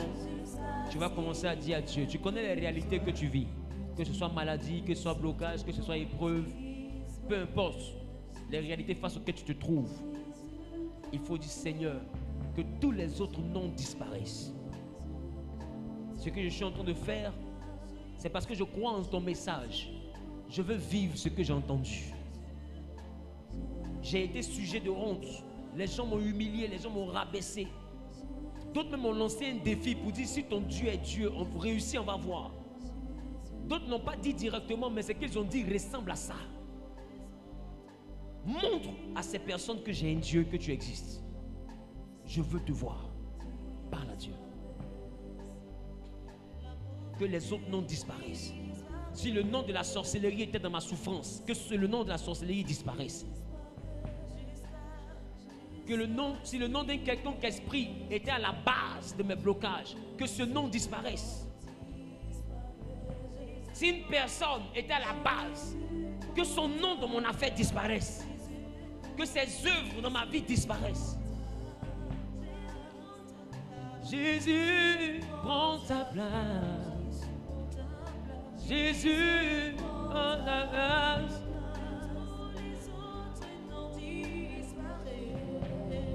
tu vas commencer à dire à Dieu. Tu connais les réalités que tu vis. Que ce soit maladie, que ce soit blocage, que ce soit épreuve. Peu importe les réalités face auxquelles tu te trouves. Il faut dire Seigneur, que tous les autres noms disparaissent. Ce que je suis en train de faire, c'est parce que je crois en ton message. Je veux vivre ce que j'ai entendu. J'ai été sujet de honte. Les gens m'ont humilié, les gens m'ont rabaissé. D'autres m'ont lancé un défi pour dire si ton Dieu est Dieu, on réussit, on va voir. D'autres n'ont pas dit directement, mais ce qu'ils ont dit ressemble à ça. Montre à ces personnes que j'ai un Dieu, que tu existes. Je veux te voir. Parle à Dieu. que les autres noms disparaissent. Si le nom de la sorcellerie était dans ma souffrance, que le nom de la sorcellerie disparaisse. Que si le nom d'un quelconque esprit était à la base de mes blocages, que ce nom disparaisse. Si une personne était à la base, que son nom dans mon affaire disparaisse. Que ses œuvres dans ma vie disparaissent. Jésus, prends ta place. Jésus, prends ta place.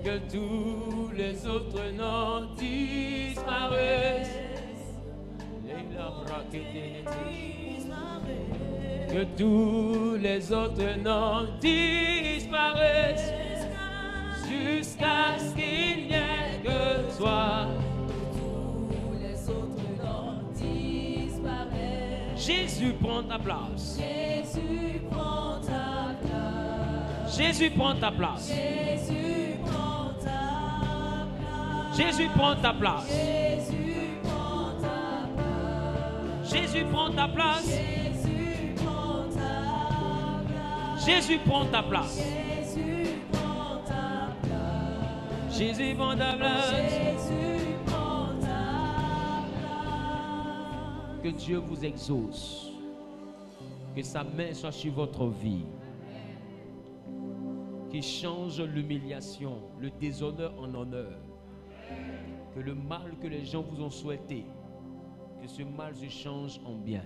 Que tous les autres noms disparaissent. Que tous les autres noms disparaissent. Jusqu'à ce qu'il n'y ait que toi. Jésus prend ta place. Jésus prend ta place. Jésus prend ta place. Jésus prend ta place. Jésus prend ta place. Jésus prend ta place. Jésus prend ta place. Jésus prend ta place. Jésus prend ta place. Jésus prend ta place. Jésus prend ta place. Jésus prend ta place. Que Dieu vous exauce. Que sa main soit sur votre vie. Qu'il change l'humiliation, le déshonneur en honneur. Que le mal que les gens vous ont souhaité, que ce mal se change en bien.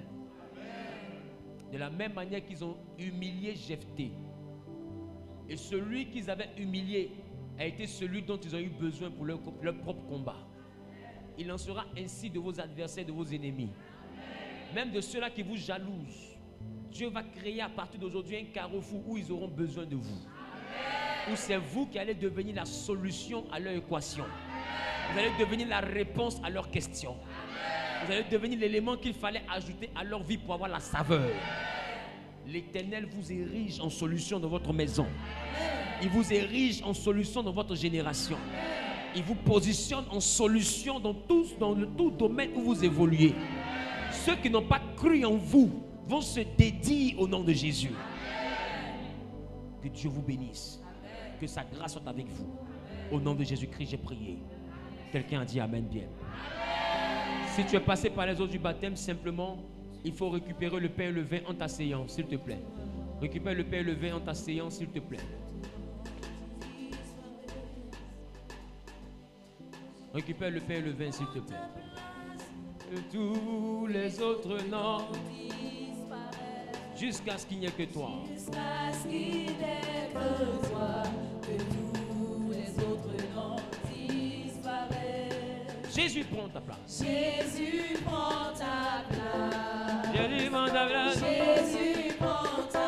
De la même manière qu'ils ont humilié Jephthé. Et celui qu'ils avaient humilié a été celui dont ils ont eu besoin pour leur propre combat. Il en sera ainsi de vos adversaires, de vos ennemis. Même de ceux-là qui vous jalousent. Dieu va créer à partir d'aujourd'hui un carrefour où ils auront besoin de vous. Où c'est vous qui allez devenir la solution à leur équation. Vous allez devenir la réponse à leurs questions. Vous allez devenir l'élément qu'il fallait ajouter à leur vie pour avoir la saveur. L'Éternel vous érige en solution dans votre maison. Il vous érige en solution dans votre génération. Il vous positionne en solution dans tout domaine où vous évoluez. Ceux qui n'ont pas cru en vous vont se dédier au nom de Jésus. Que Dieu vous bénisse. Que sa grâce soit avec vous. Au nom de Jésus-Christ, j'ai prié. Quelqu'un a dit Amen bien. Si tu es passé par les eaux du baptême, simplement, il faut récupérer le pain et le vin en t'asseyant, s'il te plaît. Récupère le pain et le vin en t'asseyant, s'il te plaît. Récupère le pain et le vin, s'il te plaît. Que tous les autres noms jusqu'à ce qu'il n'y ait que toi. Jusqu'à ce qu'il n'ait que toi, que tous les autres noms disparaissent. Jésus prend ta place. Jésus prend ta place. Jésus prend ta place. Jésus prend ta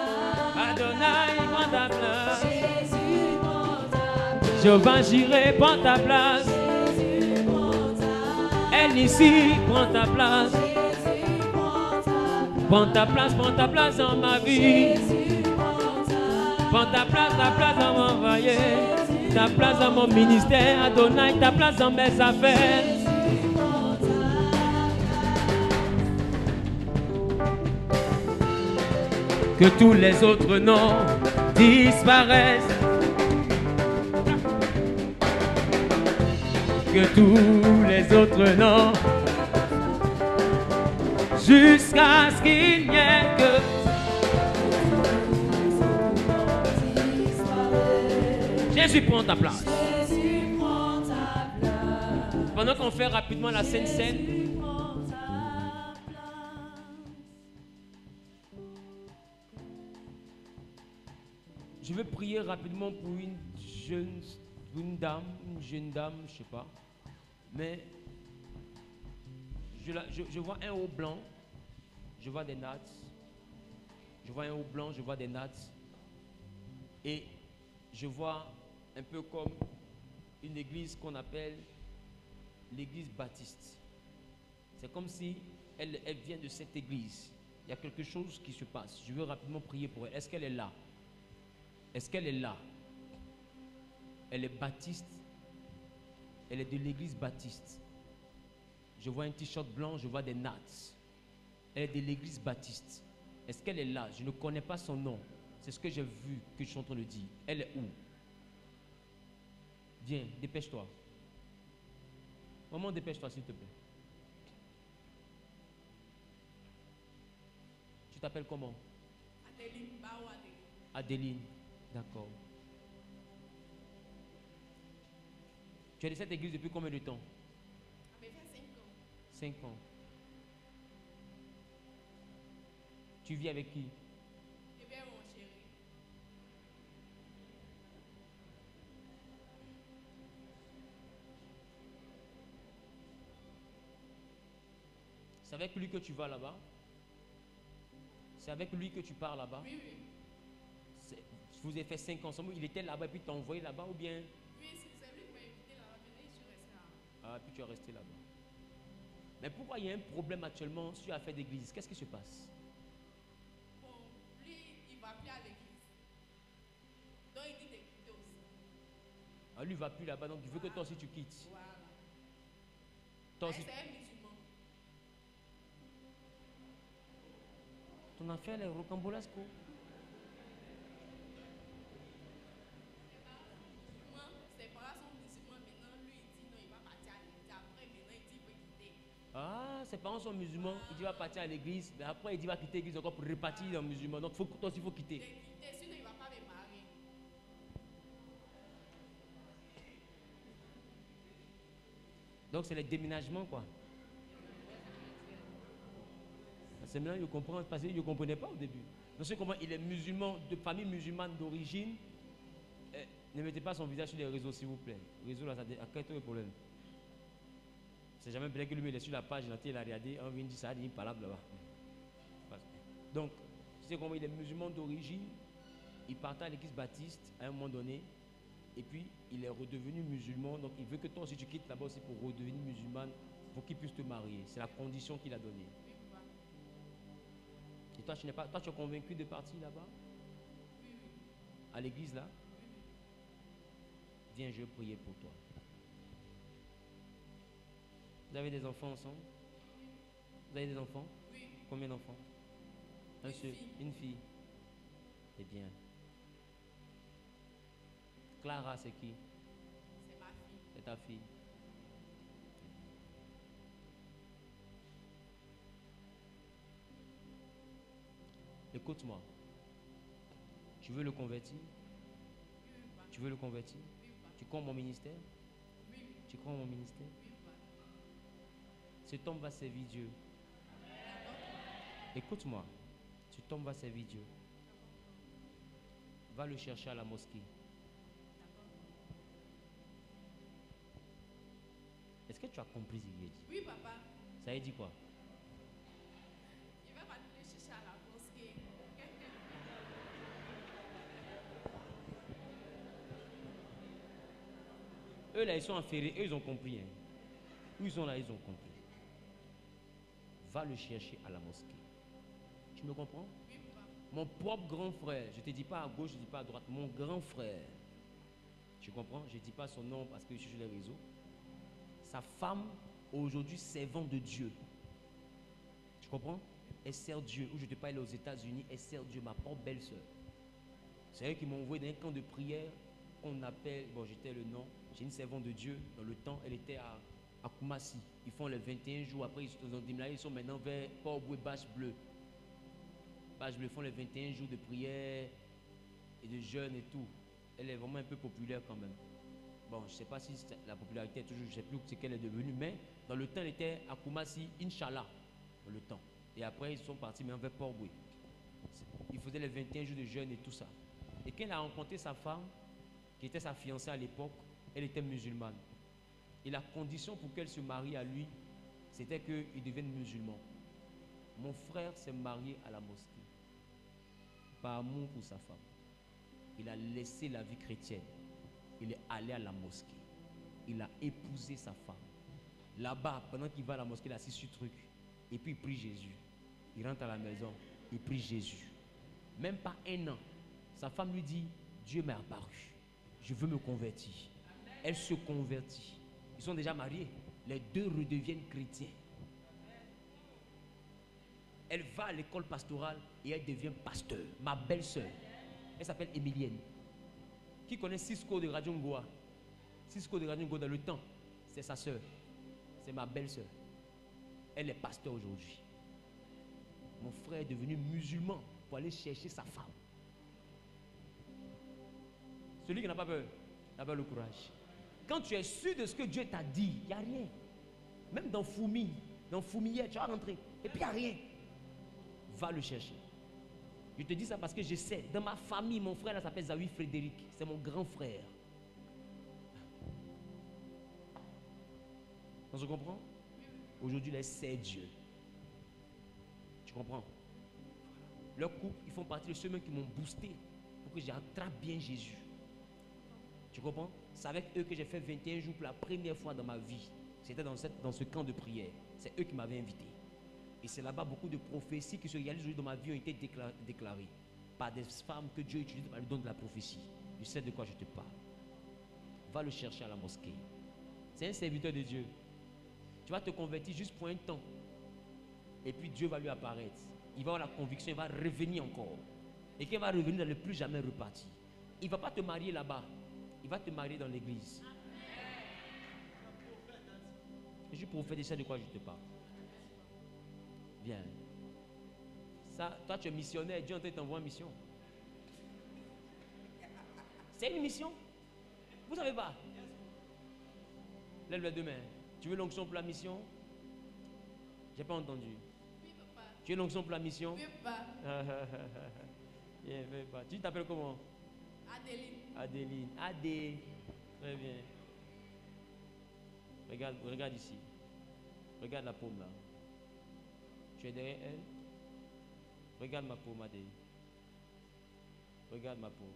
place. Adonai prend ta place. Jésus prend ta place. Jehovah Jireh prend ta place. Jésus prend ta place. Elle ici prend ta place. Jésus prend ta place. Prends ta place dans ma vie. Jésus prend ta place. Prends ta place dans mon foyer. Ta place dans mon ministère. Adonai, ta place dans mes affaires. Que tous les autres noms disparaissent. Que tous les autres noms, jusqu'à ce qu'il n'y ait que. Jésus prend ta place. Jésus prend ta place. Pendant qu'on fait rapidement la Sainte Seine, Jésus prend ta place. je veux prier rapidement pour une jeune dame, je ne sais pas. Mais je vois un haut blanc, je vois des nattes. Je vois un haut blanc, je vois des nattes. Et je vois un peu comme une église qu'on appelle l'église baptiste. C'est comme si elle vient de cette église. Il y a quelque chose qui se passe. Je veux rapidement prier pour elle. Est-ce qu'elle est là? Est-ce qu'elle est là? Elle est baptiste. Elle est de l'église baptiste. Je vois un t-shirt blanc, je vois des nattes. Elle est de l'église baptiste. Est-ce qu'elle est là? Je ne connais pas son nom. C'est ce que j'ai vu, que je suis en train de dire. Elle est où? Viens, dépêche-toi. Maman, dépêche-toi, s'il te plaît. Tu t'appelles comment? Adeline, Bao Adeline. Adeline. D'accord. Tu es de cette église depuis combien de temps? Ça me fait 5 ans. 5 ans. Tu vis avec qui? Je viens mon chéri. C'est avec lui que tu vas là-bas? C'est avec lui que tu pars là-bas? Oui, oui. Vous avez fait 5 ans ensemble, il était là-bas et puis t'as envoyé là-bas ou bien? Oui, c'est lui qui m'a invité là-bas. Maintenant, je suis restée là. Ah, puis tu es resté là-bas. Mais pourquoi il y a un problème actuellement sur l'affaire d'église? Qu'est-ce qui se passe? Bon, lui, il va plus à l'église. Donc, il dit de quitter aussi. Ah, lui, il va plus là-bas, donc il veut que toi aussi tu quittes. Voilà. Toi Ah, aussi, c'est un musulman. ton affaire est rocambolesque. Ses parents sont musulmans. Maintenant, lui, il dit non, il va partir à l'église. Après, maintenant, il dit qu'il veut quitter. Ah, ses parents sont musulmans, il dit qu'il va partir à l'église, mais après il dit qu'il va quitter l'église encore pour repartir dans le musulman. Donc toi aussi il faut De quitter. quitter, sinon, il ne va pas me marier. Donc c'est le déménagement quoi. C'est maintenant je comprends, parce qu'il ne comprenait pas au début. Parce que comment il est musulman, de famille musulmane d'origine. Ne mettez pas son visage sur les réseaux s'il vous plaît. Les réseaux là, ça a quel problème. C'est jamais bien que lui il est sur la page, il a regardé, on vient dire ça, il dit une parole là-bas. Donc, tu sais comment il est musulman d'origine, il partait à l'église baptiste à un moment donné, et puis il est redevenu musulman, donc il veut que toi aussi tu quittes là-bas aussi pour redevenir musulmane, pour qu'il puisse te marier. C'est la condition qu'il a donnée. Oui, papa. Et toi, tu es convaincu de partir là-bas? Oui, oui. À l'église là? Viens, je vais prier pour toi. Vous avez des enfants ensemble? Vous avez des enfants? Oui. Combien d'enfants? Un seul, fille. une fille. C'est bien. Clara, c'est qui? C'est ma fille. C'est ta fille. Écoute-moi. Tu veux le convertir? Oui, papa. Tu veux le convertir? Oui, papa. Tu crois en mon ministère? Oui, oui. Tu crois en mon ministère? Oui, papa. Cet homme va servir Dieu. Écoute-moi. Cet homme va servir Dieu. Va le chercher à la mosquée. Est-ce que tu as compris ce qu'il a dit? Oui, papa. Ça a dit quoi? Il va partir le chercher à la mosquée. Eux là, ils sont enferrés. Eux, ils ont compris. Hein. Où ils sont là, ils ont compris. Va le chercher à la mosquée. Tu me comprends? Oui, papa. Mon propre grand frère, je ne te dis pas à gauche, je ne te dis pas à droite, mon grand frère, tu comprends? Je ne dis pas son nom parce que je suis sur les réseaux. Sa femme, aujourd'hui, servante de Dieu. Tu comprends? Elle sert Dieu. Où je te parle aux États-Unis, elle sert Dieu, ma propre belle-sœur. C'est elle qui m'a envoyé dans un camp de prière qu'on appelle, bon, j'étais le nom, j'ai une servante de Dieu. Dans le temps, elle était à Kumasi. Ils font les 21 jours, après ils ont déménagé, ils sont maintenant vers Port-Boué, Bâche Bleue. Bâche Bleue font les 21 jours de prière et de jeûne et tout. Elle est vraiment un peu populaire quand même. Bon, je ne sais pas si la popularité est toujours, je ne sais plus ce qu'elle est devenue, mais dans le temps, elle était à Kumasi, Inch'Allah, dans le temps. Et après, ils sont partis maintenant vers Port-Boué. Ils faisaient les 21 jours de jeûne et tout ça. Et quand elle a rencontré sa femme, qui était sa fiancée à l'époque, elle était musulmane. Et la condition pour qu'elle se marie à lui, c'était qu'il devienne musulman. Mon frère s'est marié à la mosquée, par amour pour sa femme. Il a laissé la vie chrétienne. Il est allé à la mosquée. Il a épousé sa femme. Là-bas, pendant qu'il va à la mosquée, il a assis sur truc. Et puis il prie Jésus. Il rentre à la maison, il prie Jésus. Même pas un an, sa femme lui dit, Dieu m'est apparu. Je veux me convertir. Elle se convertit. Ils sont déjà mariés. Les deux redeviennent chrétiens. Elle va à l'école pastorale et elle devient pasteur. Ma belle-sœur, elle s'appelle Emilienne. Qui connaît Cisco de Radio Ngoa? Cisco de Radio Ngoa dans le temps, c'est sa sœur. C'est ma belle-sœur. Elle est pasteur aujourd'hui. Mon frère est devenu musulman pour aller chercher sa femme. Celui qui n'a pas peur, n'a pas le courage. Quand tu es sûr de ce que Dieu t'a dit, il n'y a rien. Même dans Foumillière, tu vas rentrer. Et puis il n'y a rien. Va le chercher. Je te dis ça parce que je sais. Dans ma famille, mon frère là s'appelle Zawi Frédéric. C'est mon grand frère. On se comprend? Aujourd'hui, là, c'est Dieu. Tu comprends? Leur couple, ils font partie de ceux-mêmes qui m'ont boosté pour que j'attrape bien Jésus. Tu comprends? C'est avec eux que j'ai fait 21 jours pour la première fois dans ma vie. C'était dans ce camp de prière. C'est eux qui m'avaient invité. Et c'est là-bas beaucoup de prophéties qui se réalisent aujourd'hui dans ma vie ont été déclarées par des femmes que Dieu utilise par le don de la prophétie. Je sais de quoi je te parle. Va le chercher à la mosquée. C'est un serviteur de Dieu. Tu vas te convertir juste pour un temps. Et puis Dieu va lui apparaître. Il va avoir la conviction, il va revenir encore. Et quand il va revenir, il ne plus jamais repartir. Il ne va pas te marier là-bas. Il va te marier dans l'église. Je suis prophète, je sais de quoi je te parle. Viens. Ça, toi tu es missionnaire, Dieu est en train de t'envoyer en mission. C'est une mission. Vous ne savez pas? Lève les deux mains. Tu veux l'onction pour la mission? J'ai pas entendu. Oui, papa. Tu veux l'onction pour la mission? Oui, papa. Tu t'appelles comment? Adéline. Adéline. Adé. Très bien. Regarde ici. Regarde la paume là. Tu es derrière elle. Regarde ma paume, Adé. Regarde ma paume.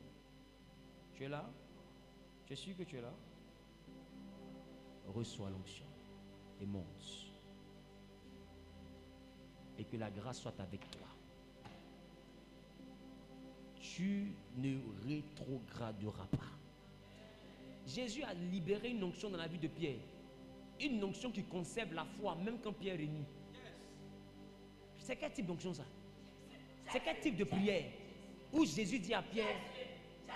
Tu es là? Tu es sûr que tu es là? Reçois l'onction et monte. Et que la grâce soit avec toi. Tu ne rétrograderas pas. Jésus a libéré une onction dans la vie de Pierre. Une onction qui conserve la foi même quand Pierre est nu. C'est quel type d'onction ça? C'est quel type de prière? Où Jésus dit à Pierre,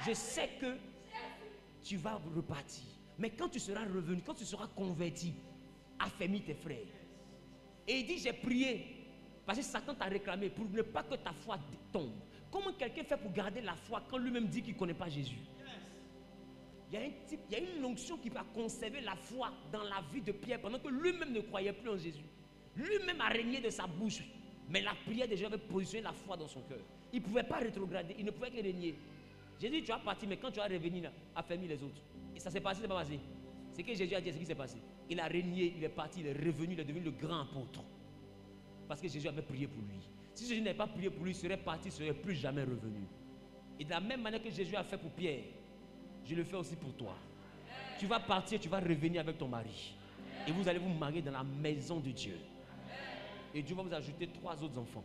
je sais que tu vas repartir. Mais quand tu seras revenu, quand tu seras converti, affermis tes frères. Et il dit, j'ai prié. Parce que Satan t'a réclamé pour ne pas que ta foi tombe. Comment quelqu'un fait pour garder la foi quand lui-même dit qu'il ne connaît pas Jésus? Il y a une onction qui va conserver la foi dans la vie de Pierre pendant que lui-même ne croyait plus en Jésus. Lui-même a régné de sa bouche. Mais la prière déjà avait positionné la foi dans son cœur. Il ne pouvait pas rétrograder, il ne pouvait que régner. Jésus, tu vas partir, mais quand tu vas revenir, affermis les autres. Et ça s'est passé, c'est pas passé. C'est que Jésus a dit, c'est ce qui s'est passé. Il a régné, il est parti, il est revenu, il est devenu le grand apôtre. Parce que Jésus avait prié pour lui. Si Jésus n'avait pas prié pour lui, il serait parti, il ne serait plus jamais revenu. Et de la même manière que Jésus a fait pour Pierre, je le fais aussi pour toi. Tu vas partir, tu vas revenir avec ton mari. Et vous allez vous marier dans la maison de Dieu. Et Dieu va vous ajouter 3 autres enfants.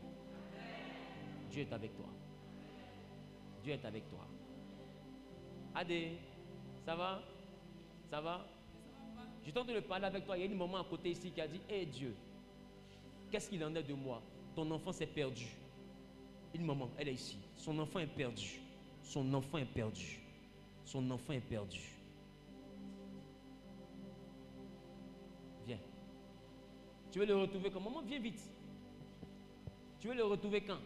Dieu est avec toi. Dieu est avec toi. Adé, ça va? Ça va? Je tente de parler avec toi. Il y a une maman à côté ici qui a dit, hé Dieu, qu'est-ce qu'il en est de moi? Ton enfant s'est perdu. Une maman, elle est ici. Son enfant est perdu. Son enfant est perdu. Son enfant est perdu. Viens. Tu veux le retrouver quand? Maman, viens vite. Tu veux le retrouver quand?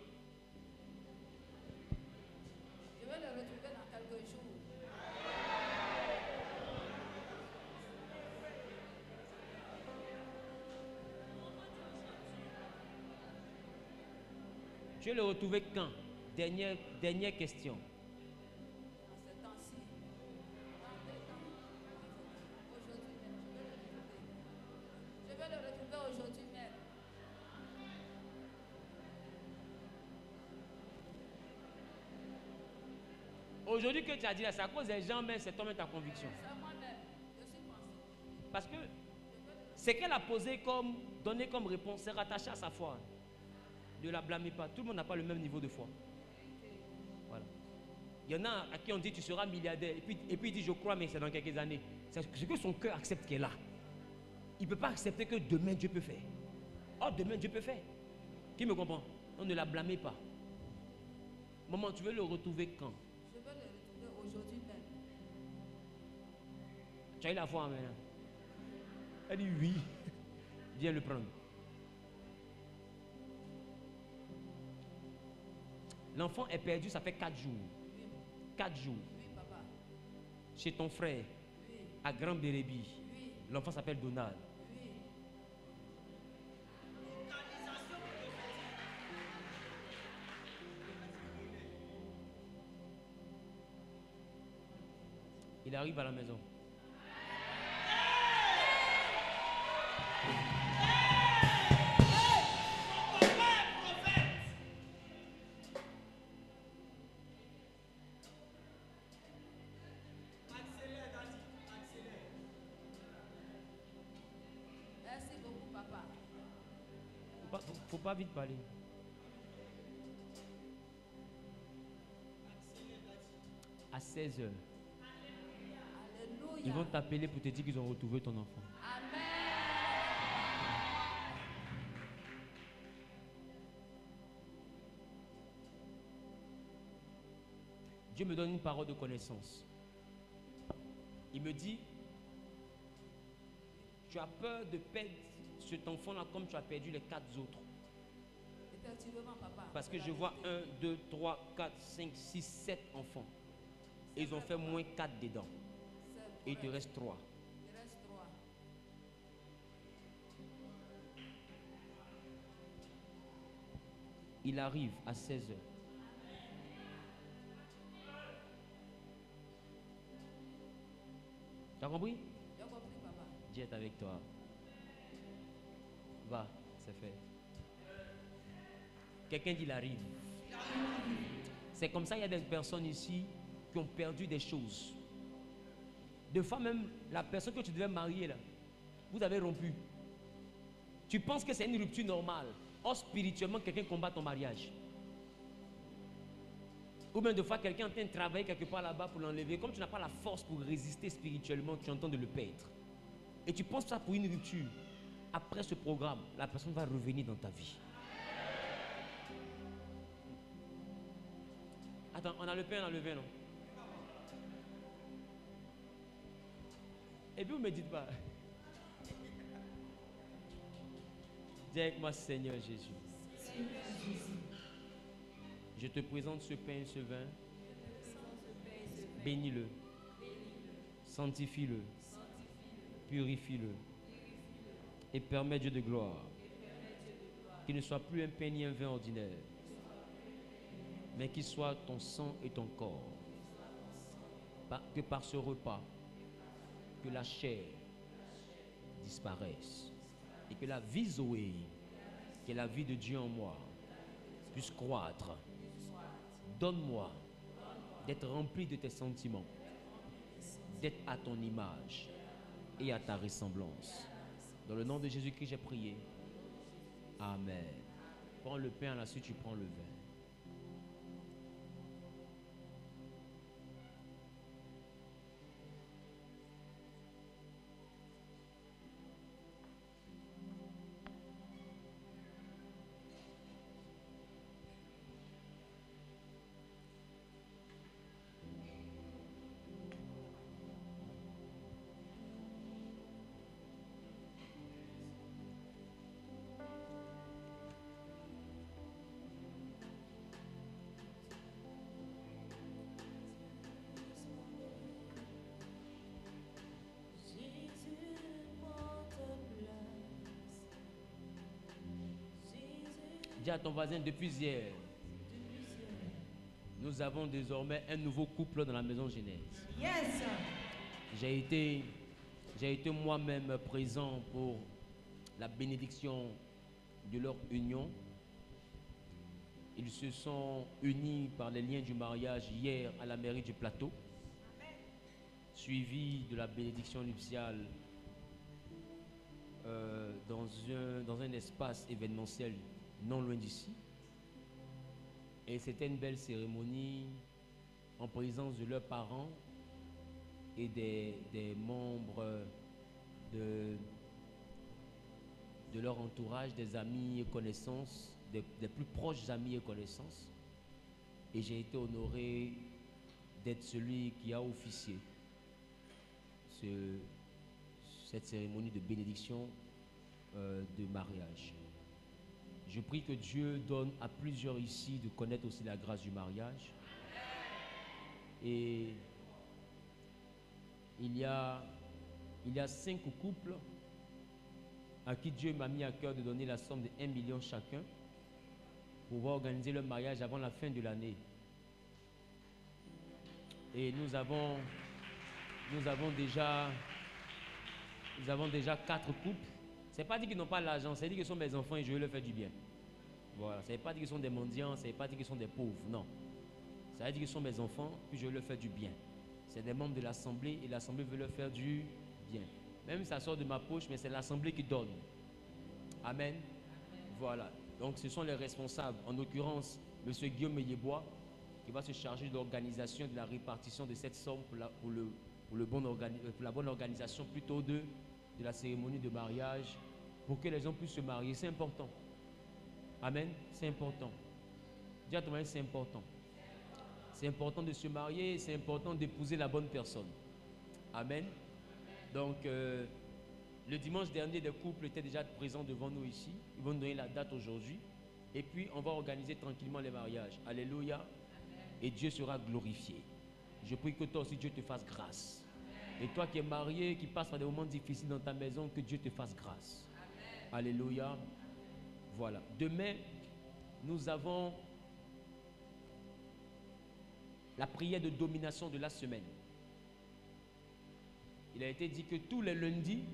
Je vais le retrouver dans quelques jours. Tu veux le retrouver quand? Dernière question. Dans ce temps-ci. Dans le temps. Aujourd'hui même, je vais le retrouver aujourd'hui même. Aujourd'hui que tu as dit là, c'est à cause des gens, mais c'est toi-même ta conviction. C'est moi-même. Je suis pensée. Parce que ce qu'elle a posé comme, donné comme réponse, c'est rattaché à sa foi. Ne la blâmez pas. Tout le monde n'a pas le même niveau de foi. Voilà. Il y en a à qui on dit tu seras milliardaire. Et puis il dit je crois, mais c'est dans quelques années. C'est ce que son cœur accepte qu'elle est là. Il ne peut pas accepter que demain Dieu peut faire. Oh, demain Dieu peut faire. Qui me comprend? On ne la blâmez pas. Maman, tu veux le retrouver quand? Je veux le retrouver aujourd'hui même. Tu as eu la foi maintenant? Elle dit oui. Viens le prendre. L'enfant est perdu, ça fait 4 jours. Oui. 4 jours. Oui, papa. Chez ton frère, Oui. à Grand Bérébi. Oui. L'enfant s'appelle Donald. Oui. Il arrive à la maison. Merci beaucoup, papa. Faut pas vite parler. À 16 heures, ils vont Alléluia. t'appeler pour te dire qu'ils ont retrouvé ton enfant. Amen. Dieu me donne une parole de connaissance. Il me dit, tu as peur de perdre cet enfant-là comme tu as perdu les 4 autres. Effectivement, papa. Parce que C'est je la vois vérité. 1, 2, 3, 4, 5, 6, 7 enfants. Et ils ont fait moins 4 dedans. C'est Et il te correct. reste 3. Il reste 3. Il arrive à 16 heures. Tu as compris? J'ai compris, papa. Dieu est avec toi. Va, c'est fait. Quelqu'un dit il arrive. C'est comme ça, il y a des personnes ici qui ont perdu des choses. Des fois même, la personne que tu devais marier là, vous avez rompu. Tu penses que c'est une rupture normale. Or, spirituellement, quelqu'un combat ton mariage. Ou bien des fois, quelqu'un est en train de travailler quelque part là-bas pour l'enlever. Comme tu n'as pas la force pour résister spirituellement, tu entends de le perdre. Et tu penses ça pour une rupture. Après ce programme, la personne va revenir dans ta vie. Attends, on a le pain, on a le vin, non? Et puis vous ne me dites pas. Dis avec moi, Seigneur Jésus. Je te présente ce pain et ce vin. Bénis-le. Sanctifie-le. Purifie-le. Et permets, Dieu de gloire, qu'il ne soit plus un pain ni un vin ordinaire, mais qu'il soit ton sang et ton corps. Que par ce repas, que la chair disparaisse et que la vie Zoé, que la vie de Dieu en moi, puisse croître. Donne-moi d'être rempli de tes sentiments, d'être à ton image et à ta ressemblance. Dans le nom de Jésus-Christ, j'ai prié. Amen. Prends le pain, à la suite tu prends le vin. Dis à ton voisin, depuis hier, nous avons désormais un nouveau couple dans la maison Genèse. Yes. J'ai été moi-même présent pour la bénédiction de leur union. Ils se sont unis par les liens du mariage hier à la mairie du Plateau, suivi de la bénédiction nuptiale dans un espace événementiel non loin d'ici. Et c'était une belle cérémonie en présence de leurs parents et des membres de leur entourage, des amis et connaissances des plus proches amis et connaissances. Et j'ai été honoré d'être celui qui a officié cette cérémonie de bénédiction de mariage. Je prie que Dieu donne à plusieurs ici de connaître aussi la grâce du mariage. Et il y a 5 couples à qui Dieu m'a mis à cœur de donner la somme de 1 million chacun pour pouvoir organiser leur mariage avant la fin de l'année. Et nous avons déjà 4 couples. Ce n'est pas dit qu'ils n'ont pas l'argent, c'est dit qu'ils sont mes enfants et je veux leur faire du bien. Voilà, ça ne veut pas dire qu'ils sont des mendiants, ça ne veut pas dire qu'ils sont des pauvres, non. Ça veut dire qu'ils sont mes enfants, puis je veux leur faire du bien. C'est des membres de l'Assemblée et l'Assemblée veut leur faire du bien. Même si ça sort de ma poche, mais c'est l'Assemblée qui donne. Amen. Voilà. Donc ce sont les responsables, en l'occurrence, M. Guillaume Yebois, qui va se charger de l'organisation, de la répartition de cette somme pour la bonne organisation plutôt de la cérémonie de mariage, pour que les gens puissent se marier. C'est important. Amen. C'est important. Dis à ton mari, c'est important. C'est important de se marier, c'est important d'épouser la bonne personne. Amen. Donc, le dimanche dernier, des couples étaient déjà présents devant nous ici. Ils vont nous donner la date aujourd'hui. Et puis, on va organiser tranquillement les mariages. Alléluia. Et Dieu sera glorifié. Je prie que toi aussi, Dieu te fasse grâce. Et toi qui es marié, qui passes par des moments difficiles dans ta maison, que Dieu te fasse grâce. Alléluia. Voilà. Demain, nous avons la prière de domination de la semaine. Il a été dit que tous les lundis,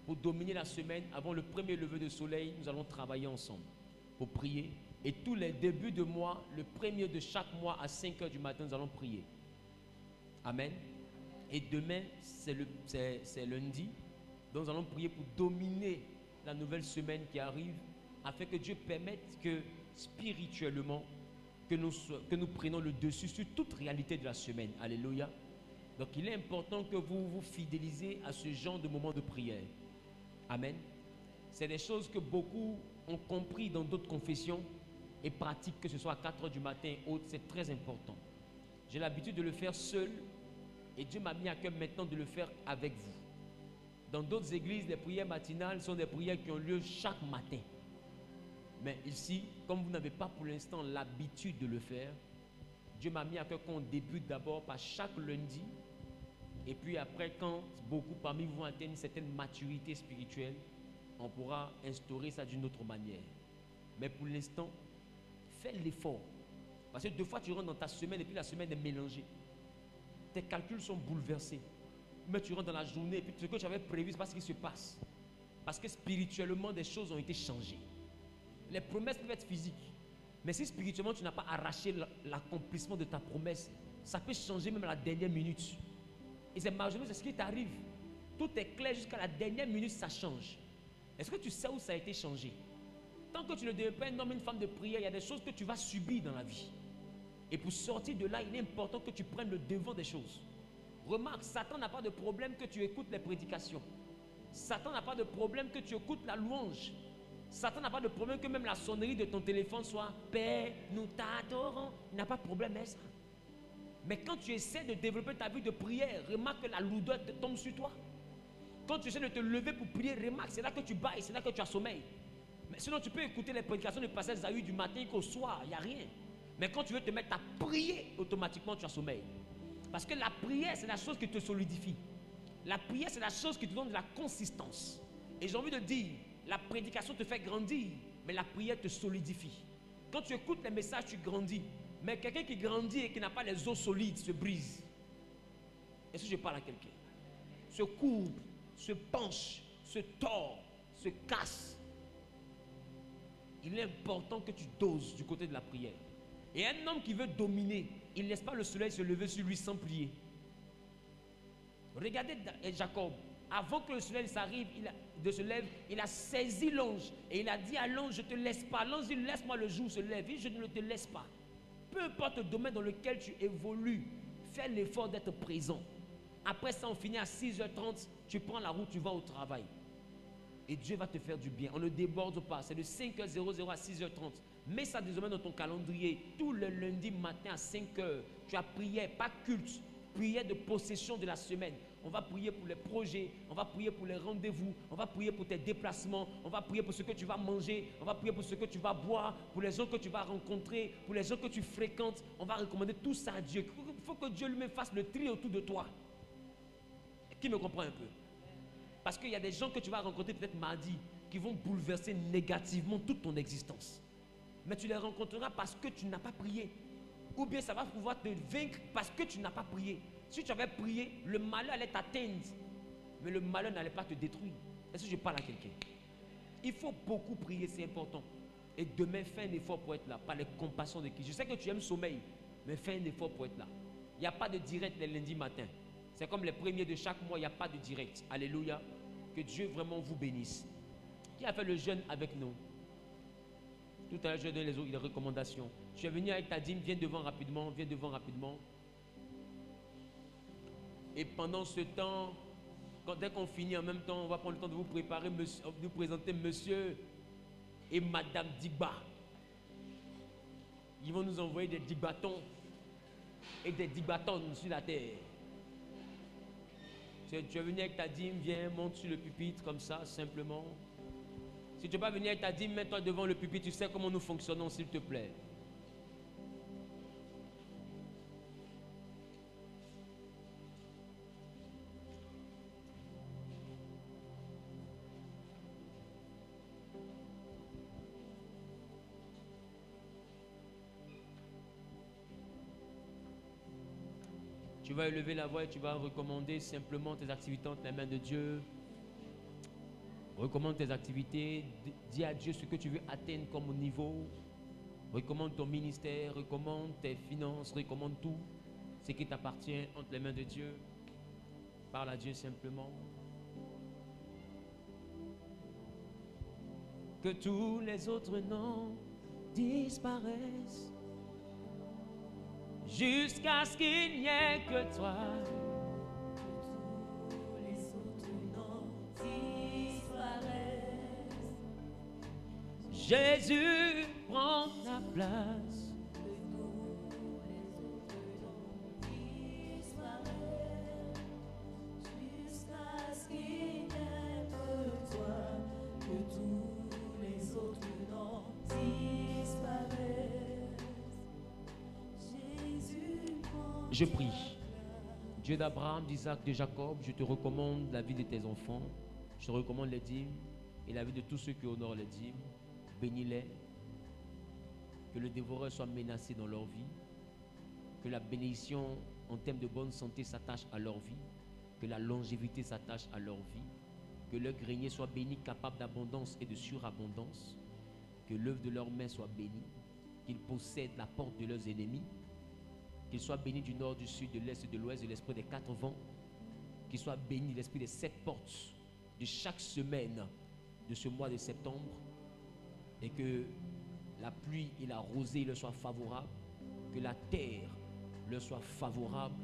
pour dominer la semaine, avant le premier lever de soleil, nous allons travailler ensemble pour prier. Et tous les débuts de mois, le premier de chaque mois à 5 h du matin, nous allons prier. Amen. Et demain, c'est lundi. Donc nous allons prier pour dominer la nouvelle semaine qui arrive, afin que Dieu permette que spirituellement, que nous prenions le dessus sur toute réalité de la semaine. Alléluia. Donc il est important que vous vous fidélisez à ce genre de moment de prière. Amen. C'est des choses que beaucoup ont compris dans d'autres confessions et pratiquent, que ce soit à 4 h du matin et autres. C'est très important. J'ai l'habitude de le faire seul et Dieu m'a mis à cœur maintenant de le faire avec vous. Dans d'autres églises, les prières matinales sont des prières qui ont lieu chaque matin. Mais ici, comme vous n'avez pas pour l'instant l'habitude de le faire, Dieu m'a mis à cœur qu'on débute d'abord par chaque lundi. Et puis après, quand beaucoup parmi vous vont atteindre une certaine maturité spirituelle, on pourra instaurer ça d'une autre manière. Mais pour l'instant, fais l'effort. Parce que 2 fois, tu rentres dans ta semaine et puis la semaine est mélangée. Tes calculs sont bouleversés. Mais tu rentres dans la journée et puis ce que tu avais prévu, c'est pas ce qui se passe. Parce que spirituellement, des choses ont été changées. Les promesses peuvent être physiques. Mais si spirituellement, tu n'as pas arraché l'accomplissement de ta promesse, ça peut changer même à la dernière minute. Et c'est malheureusement ce qui t'arrive. Tout est clair jusqu'à la dernière minute, ça change. Est-ce que tu sais où ça a été changé? Tant que tu ne deviens pas un homme, une femme de prière, il y a des choses que tu vas subir dans la vie. Et pour sortir de là, il est important que tu prennes le devant des choses. Remarque, Satan n'a pas de problème que tu écoutes les prédications. Satan n'a pas de problème que tu écoutes la louange. Satan n'a pas de problème que même la sonnerie de ton téléphone soit « Père, nous t'adorons ». Il n'a pas de problème avec ça. Mais quand tu essaies de développer ta vie de prière, remarque que la lourdeur te tombe sur toi. Quand tu essaies de te lever pour prier, remarque, c'est là que tu bailles, c'est là que tu as sommeil. Mais sinon, tu peux écouter les prédications du pasteur Zahir du matin qu'au soir, il n'y a rien. Mais quand tu veux te mettre à prier, automatiquement tu as sommeil. Parce que la prière, c'est la chose qui te solidifie. La prière, c'est la chose qui te donne de la consistance. Et j'ai envie de dire, la prédication te fait grandir, mais la prière te solidifie. Quand tu écoutes les messages, tu grandis. Mais quelqu'un qui grandit et qui n'a pas les os solides se brise. Est-ce que je parle à quelqu'un? Se courbe, se penche, se tord, se casse. Il est important que tu doses du côté de la prière. Et un homme qui veut dominer, il ne laisse pas le soleil se lever sur lui sans prier. Regardez Jacob. Avant que le soleil se lève, il a saisi l'ange. Et il a dit à l'ange, je ne te laisse pas. L'ange dit, laisse-moi le jour se lève. Je ne te laisse pas. Peu importe le domaine dans lequel tu évolues, fais l'effort d'être présent. Après ça, on finit à 6 h 30, tu prends la route, tu vas au travail. Et Dieu va te faire du bien. On ne déborde pas. C'est de 5h00 à 6h30. Mets ça désormais dans ton calendrier. Tout le lundi matin à 5h. Tu as prié, pas culte. Prière de possession de la semaine. On va prier pour les projets, on va prier pour les rendez-vous, on va prier pour tes déplacements, on va prier pour ce que tu vas manger, on va prier pour ce que tu vas boire, pour les gens que tu vas rencontrer, pour les gens que tu fréquentes. On va recommander tout ça à Dieu. Il faut que Dieu lui-même fasse le tri autour de toi. Qui me comprend un peu? Parce qu'il y a des gens que tu vas rencontrer peut-être mardi qui vont bouleverser négativement toute ton existence. Mais tu les rencontreras parce que tu n'as pas prié. Ou bien ça va pouvoir te vaincre parce que tu n'as pas prié. Si tu avais prié, le malheur allait t'atteindre. Mais le malheur n'allait pas te détruire. Est-ce que je parle à quelqu'un? Il faut beaucoup prier, c'est important. Et demain, fais un effort pour être là. Par les compassions de qui? Je sais que tu aimes sommeil, mais fais un effort pour être là. Il n'y a pas de direct les lundis matins. C'est comme les premiers de chaque mois, il n'y a pas de direct. Alléluia. Que Dieu vraiment vous bénisse. Qui a fait le jeûne avec nous? Tout à l'heure, je donne les recommandations. Tu es venu avec ta dîme, viens devant rapidement, viens devant rapidement. Et pendant ce temps, dès qu'on finit en même temps, on va prendre le temps de vous préparer, de vous présenter monsieur et madame Digba. Ils vont nous envoyer des digbatons et des digbatons sur la terre. Tu es venu avec ta dîme, viens, monte sur le pupitre comme ça, simplement. Si tu n'es pas venu avec ta dîme, mets-toi devant le pupitre, tu sais comment nous fonctionnons, s'il te plaît. Tu vas élever la voix et tu vas recommander simplement tes activités entre les mains de Dieu. Recommande tes activités, dis à Dieu ce que tu veux atteindre comme niveau. Recommande ton ministère, recommande tes finances, recommande tout ce qui t'appartient entre les mains de Dieu. Parle à Dieu simplement. Que tous les autres noms disparaissent jusqu'à ce qu'il n'y ait que toi. Jésus, prends ta place. Jusqu'à ce qu'il n'y ait que toi, que tous les autres noms disparaissent. Jésus, prends. Je prie. Dieu d'Abraham, d'Isaac, de Jacob, je te recommande la vie de tes enfants. Je te recommande les dîmes et la vie de tous ceux qui honorent les dîmes. Bénis-les, que le dévoreur soit menacé dans leur vie, que la bénédiction en termes de bonne santé s'attache à leur vie, que la longévité s'attache à leur vie, que leur grenier soit béni, capable d'abondance et de surabondance, que l'œuvre de leurs mains soit bénie, qu'ils possèdent la porte de leurs ennemis, qu'ils soient bénis du nord, du sud, de l'est et de l'ouest, de l'esprit des quatre vents, qu'ils soient bénis de l'esprit des 7 portes de chaque semaine de ce mois de septembre, et que la pluie et la rosée leur soient favorables, que la terre leur soit favorable,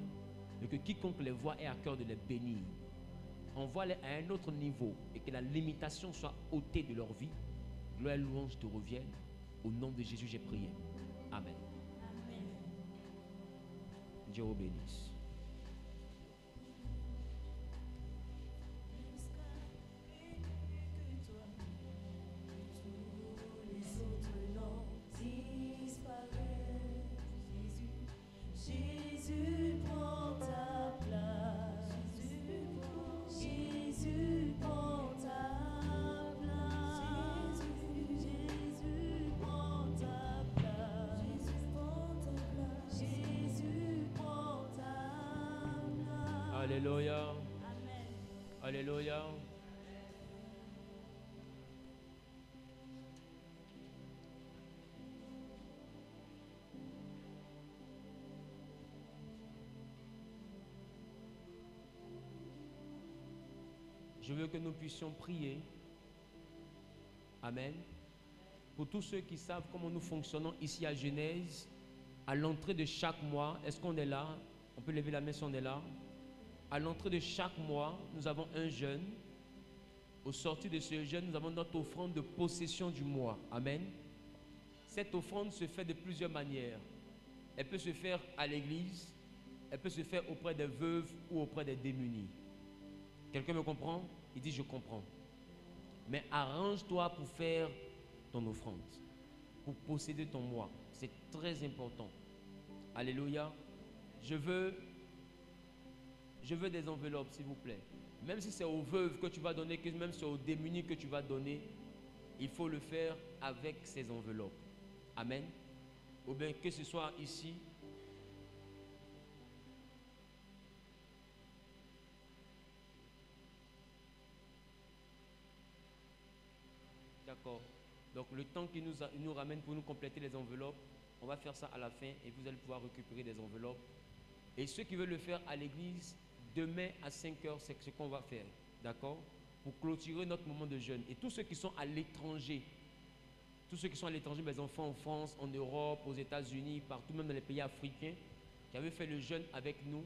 et que quiconque les voit ait à cœur de les bénir. Envoie-les à un autre niveau et que la limitation soit ôtée de leur vie. Gloire et louange te reviennent. Au nom de Jésus, j'ai prié. Amen. Amen. Dieu vous bénisse. Jésus, prends ta place. Jésus, prends ta place. Jésus, prends ta place. Jésus, prends ta place. Alléluia. Amen. Alléluia. Je veux que nous puissions prier. Amen. Pour tous ceux qui savent comment nous fonctionnons ici à Genèse, à l'entrée de chaque mois, est-ce qu'on est là? On peut lever la main si on est là. À l'entrée de chaque mois, nous avons un jeûne. Au sortir de ce jeûne, nous avons notre offrande de possession du mois. Amen. Cette offrande se fait de plusieurs manières. Elle peut se faire à l'église, elle peut se faire auprès des veuves ou auprès des démunis. Quelqu'un me comprend? Il dit je comprends. Mais arrange-toi pour faire ton offrande, pour posséder ton mois. C'est très important. Alléluia. Je veux des enveloppes, s'il vous plaît. Même si c'est aux veuves que tu vas donner, que même si c'est aux démunis que tu vas donner, il faut le faire avec ces enveloppes. Amen. Ou bien que ce soit ici. D'accord. Donc le temps qu'il nous ramène pour nous compléter les enveloppes, on va faire ça à la fin et vous allez pouvoir récupérer des enveloppes. Et ceux qui veulent le faire à l'église, demain à 5 heures, c'est ce qu'on va faire. D'accord? Pour clôturer notre moment de jeûne. Et tous ceux qui sont à l'étranger, mes enfants en France, en Europe, aux États-Unis, partout, même dans les pays africains, qui avaient fait le jeûne avec nous,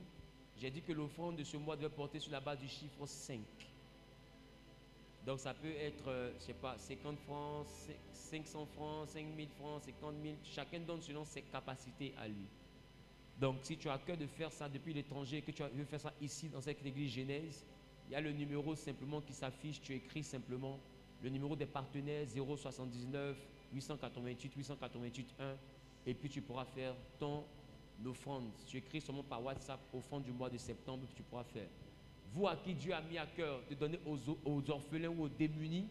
j'ai dit que l'offrande de ce mois devait porter sur la base du chiffre 5. Donc ça peut être, je ne sais pas, 50 francs, 500 francs, 5000 francs, 50 000. Chacun donne selon ses capacités à lui. Donc si tu as à cœur de faire ça depuis l'étranger, que tu veux faire ça ici dans cette église Genèse, il y a le numéro simplement qui s'affiche. Tu écris simplement le numéro des partenaires 079 888 888 1 et puis tu pourras faire ton offrande. Tu écris seulement par WhatsApp offrande du mois de septembre, tu pourras faire. Vous à qui Dieu a mis à cœur de donner aux orphelins ou aux démunis,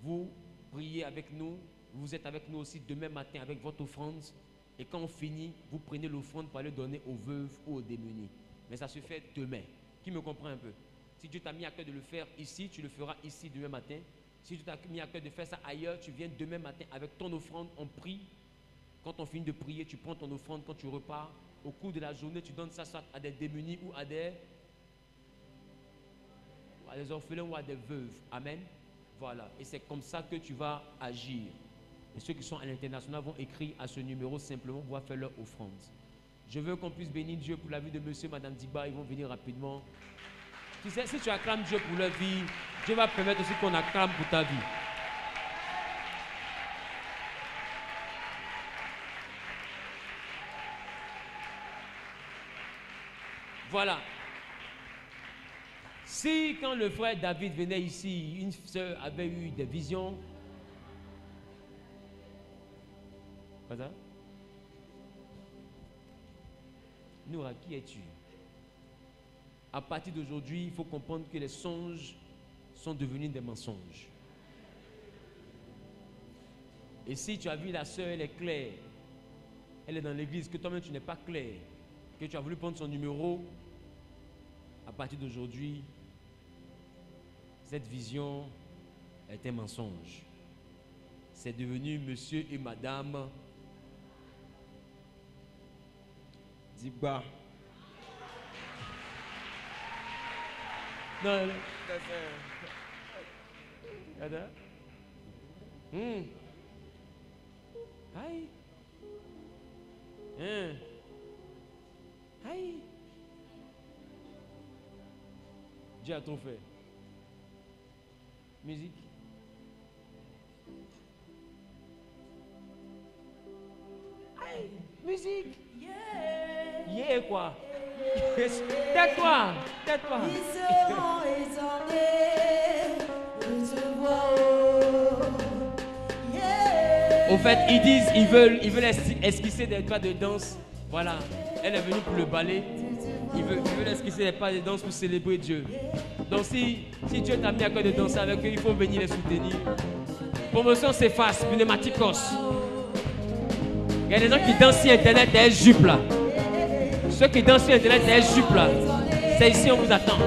vous priez avec nous, vous êtes avec nous aussi demain matin avec votre offrande. Et quand on finit, vous prenez l'offrande pour aller donner aux veuves ou aux démunis. Mais ça se fait demain. Qui me comprend un peu? Si Dieu t'a mis à cœur de le faire ici, tu le feras ici demain matin. Si Dieu t'a mis à cœur de faire ça ailleurs, tu viens demain matin avec ton offrande, on prie. Quand on finit de prier, tu prends ton offrande, quand tu repars, au cours de la journée, tu donnes ça soit à des démunis ou à des orphelins ou à des veuves. Amen. Voilà. Et c'est comme ça que tu vas agir. Et ceux qui sont à l'international vont écrire à ce numéro simplement pour faire leur offrande. Je veux qu'on puisse bénir Dieu pour la vie de monsieur et madame Diba. Ils vont venir rapidement. Tu sais, si tu acclames Dieu pour leur vie, Dieu va permettre aussi qu'on acclame pour ta vie. Voilà. Si quand le frère David venait ici, une soeur avait eu des visions. Pas ça? Noura, qui es-tu? À partir d'aujourd'hui, il faut comprendre que les songes sont devenus des mensonges. Et si tu as vu la soeur, elle est claire, elle est dans l'église, que toi-même tu n'es pas clair, que tu as voulu prendre son numéro, à partir d'aujourd'hui, cette vision est un mensonge. C'est devenu monsieur et madame Diba. Non, non. Aïe. Aïe. Dieu a trop fait. Musique. Aïe. Musique. Yeah quoi. Tais-toi. Tais-toi. Ils seront étonnés de te voir. Yeah. Au fait, ils disent, ils veulent esquisser des pas de danse. Voilà. Elle est venue pour le ballet. Ils veulent esquisser des pas de danse pour célébrer Dieu. Donc si Dieu t'a mis à cœur de danser avec eux, il faut venir les soutenir. Promotion s'efface, pneumaticos. Il y a des gens qui dansent sur Internet et jupe là. Ceux qui dansent sur Internet et jupe là. C'est ici, on vous attend.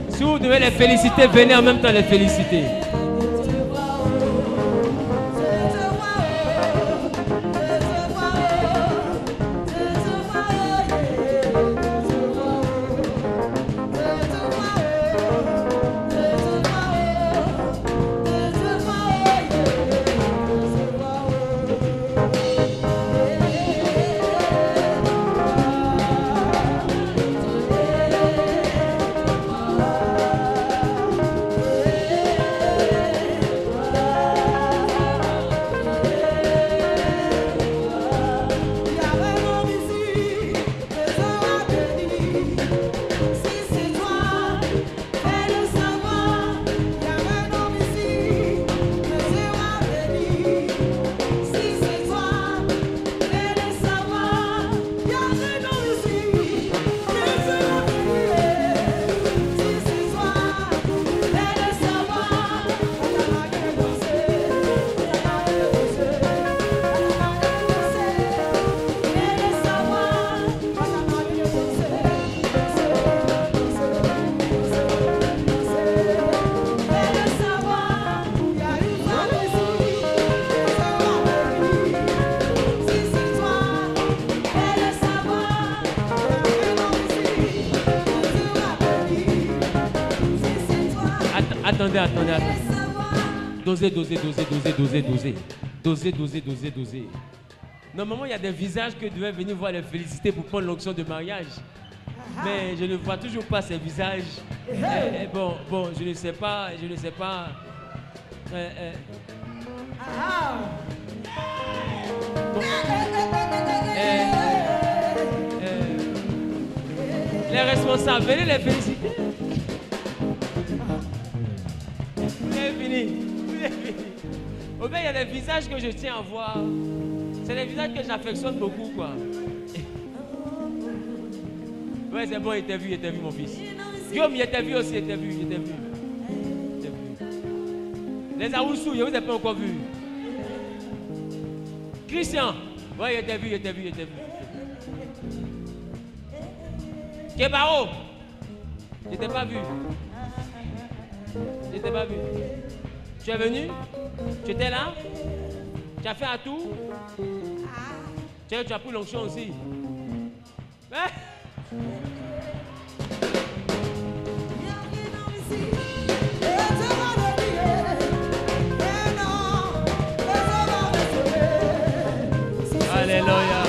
Si vous devez les féliciter, venez en même temps les féliciter. attendez. Dosez. Normalement, il y a des visages que devaient venir voir les féliciter pour prendre l'onction de mariage. Mais je ne vois toujours pas ces visages. Bon, je ne sais pas. Les responsables, venez les féliciter. Vous avez fini. Au fait, il y a des visages que je tiens à voir. C'est des visages que j'affectionne beaucoup, quoi. Ouais, c'est bon, il t'a vu, mon fils. Guillaume, il t'a vu aussi, il t'a vu. Les Aoussou, il ne vous a pas encore vu. Christian, ouais, il t'a vu. Kebaro, je t'ai pas vu. Tu es venu? Tu étais là? Tu as fait un tour? Tu as pris l'onction aussi? Alléluia.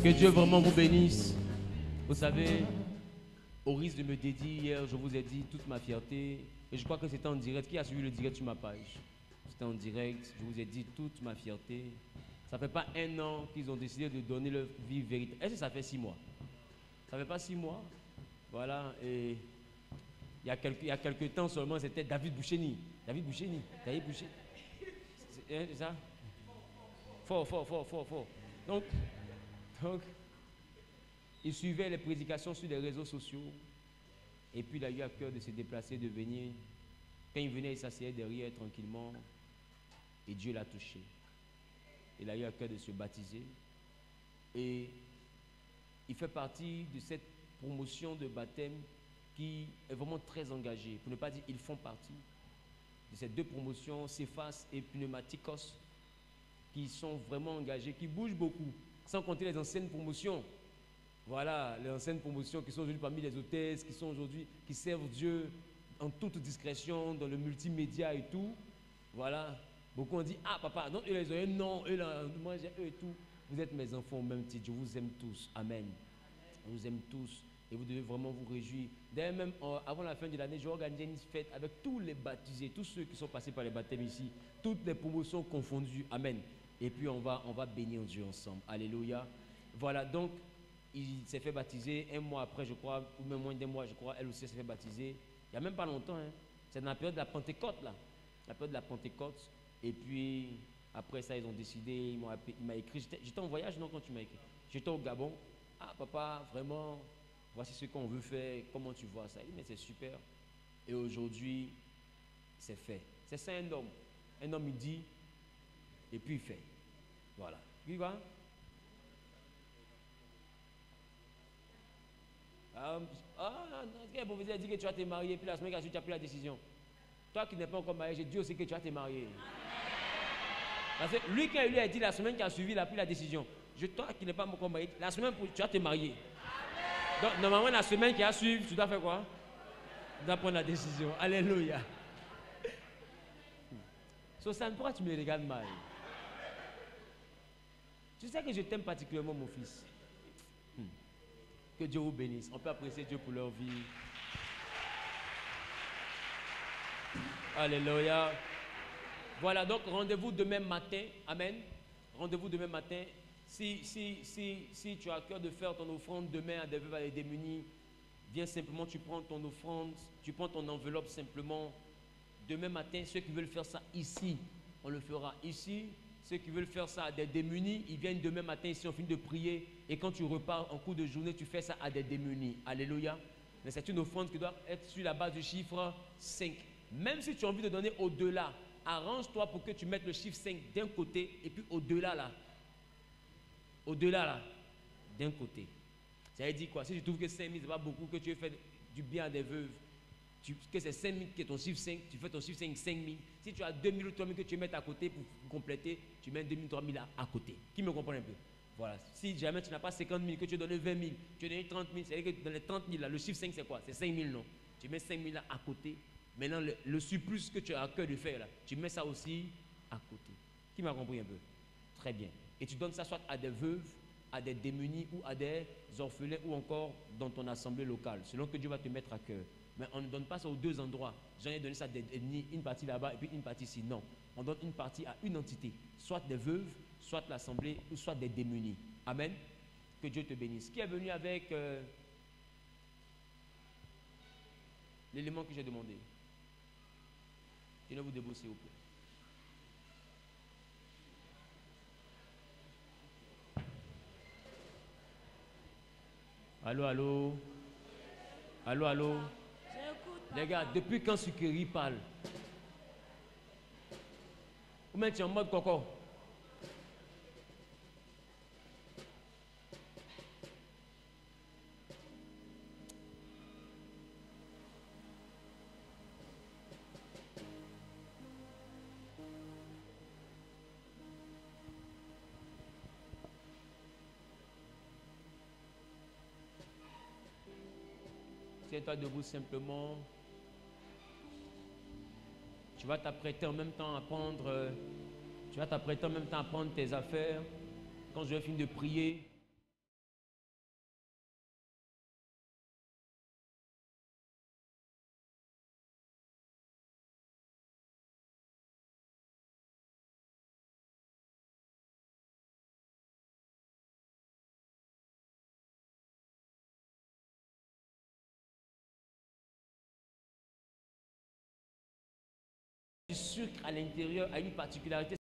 Que Dieu vraiment vous bénisse. Vous savez, au risque de me dédier, hier, je vous ai dit toute ma fierté. Et je crois que c'était en direct. Qui a suivi le direct sur ma page? C'était en direct. Je vous ai dit toute ma fierté. Ça ne fait pas 1 an qu'ils ont décidé de donner leur vie véritable. Est-ce que ça fait 6 mois? Ça ne fait pas 6 mois. Voilà. Et il y a quelques temps seulement, c'était David Boucheni. C'est ça? Fort. Donc, il suivait les prédications sur les réseaux sociaux. Et puis, il a eu à cœur de se déplacer, de venir. Quand il venait, il s'asseyait derrière tranquillement. Et Dieu l'a touché. Il a eu à cœur de se baptiser. Et il fait partie de cette promotion de baptême qui est vraiment très engagée. Pour ne pas dire ils font partie de ces 2 promotions, Cephas et Pneumatikos, qui sont vraiment engagés, qui bougent beaucoup, sans compter les anciennes promotions. Voilà, les anciennes promotions qui sont aujourd'hui parmi les hôtesses, qui servent Dieu en toute discrétion, dans le multimédia et tout. Voilà, beaucoup ont dit, ah papa, non, eux les ont non, eux là, moi j'ai eux et tout. Vous êtes mes enfants au même titre, je vous aime tous, amen. Je vous aime tous et vous devez vraiment vous réjouir. D'ailleurs même avant la fin de l'année, je vais organiser une fête avec tous les baptisés, tous ceux qui sont passés par les baptêmes ici, toutes les promotions confondues, amen. Et puis on va bénir Dieu ensemble. Alléluia. Voilà, donc il s'est fait baptiser 1 mois après, je crois, ou même moins d'1 mois, je crois, elle aussi s'est fait baptiser. Il n'y a même pas longtemps, hein. C'est dans la période de la Pentecôte, là. La période de la Pentecôte. Et puis, après ça, ils ont décidé, il m'a écrit. J'étais en voyage, non, quand tu m'as écrit. J'étais au Gabon. Ah, papa, vraiment, voici ce qu'on veut faire. Comment tu vois ça? Il dit, mais c'est super. Et aujourd'hui, c'est fait. C'est ça un homme. Un homme, il dit, et puis il fait. Voilà. Il va. Bon, vous avez dit que tu vas te marier, puis la semaine qui a suivi, tu as pris la décision. Toi qui n'es pas encore marié, j'ai dit aussi que tu vas te marier. Parce que lui, quand il lui a dit la semaine qui a suivi, il a pris la décision. Toi qui n'es pas encore marié, la semaine, tu vas te marier. Donc, normalement, la semaine qui a suivi, tu dois faire quoi? Tu dois prendre la décision. Alléluia. Sosan, pourquoi tu me regardes mal? Tu sais que je t'aime particulièrement, mon fils. Que Dieu vous bénisse. On peut apprécier Dieu pour leur vie. Alléluia. Voilà, donc rendez-vous demain matin. Amen. Rendez-vous demain matin. Si tu as à cœur de faire ton offrande demain à des veuves et des démunis, viens simplement, tu prends ton offrande, tu prends ton enveloppe simplement. Demain matin, ceux qui veulent faire ça ici, on le fera ici. Ceux qui veulent faire ça à des démunis, ils viennent demain matin ici, on finit de prier. Et quand tu repars en cours de journée, tu fais ça à des démunis. Alléluia. Mais c'est une offrande qui doit être sur la base du chiffre 5. Même si tu as envie de donner au-delà, arrange-toi pour que tu mettes le chiffre 5 d'un côté et puis au-delà là. Au-delà là, d'un côté. Ça veut dire quoi? Si tu trouves que 5 000, ce n'est pas beaucoup, que tu veux faire du bien à des veuves, que c'est 5 000 qui est ton chiffre 5, tu fais ton chiffre 5, 5 000. Si tu as 2 000 ou 3 000 que tu mets à côté pour compléter, tu mets 2 000, 3 000 à côté. Qui me comprend un peu? Voilà. Si jamais tu n'as pas 50 000, que tu as donné 20 000, tu as donné 30 000, c'est-à-dire que dans les 30 000, là, le chiffre 5, c'est quoi? C'est 5 000, non? Tu mets 5 000 là à côté. Maintenant, le surplus que tu as à cœur de faire là, tu mets ça aussi à côté. Qui m'a compris un peu? Très bien. Et tu donnes ça soit à des veuves, à des démunis ou à des orphelins ou encore dans ton assemblée locale, selon que Dieu va te mettre à cœur. Mais on ne donne pas ça aux deux endroits. J'en ai donné ça une partie là-bas et puis une partie ici. Non. On donne une partie à une entité, soit des veuves, soit l'assemblée ou soit des démunis. Amen. Que Dieu te bénisse. Qui est venu avec l'élément que j'ai demandé? Tenez-vous debout s'il vous plaît. Allô, allô. Allô, allô. Les gars, depuis quand Sucrerie parle? Ou même tu es en mode coco? Tiens-toi debout simplement. Tu vas t'apprêter en même temps à prendre, tes affaires. Quand je vais finir de prier, du sucre à l'intérieur a une particularité.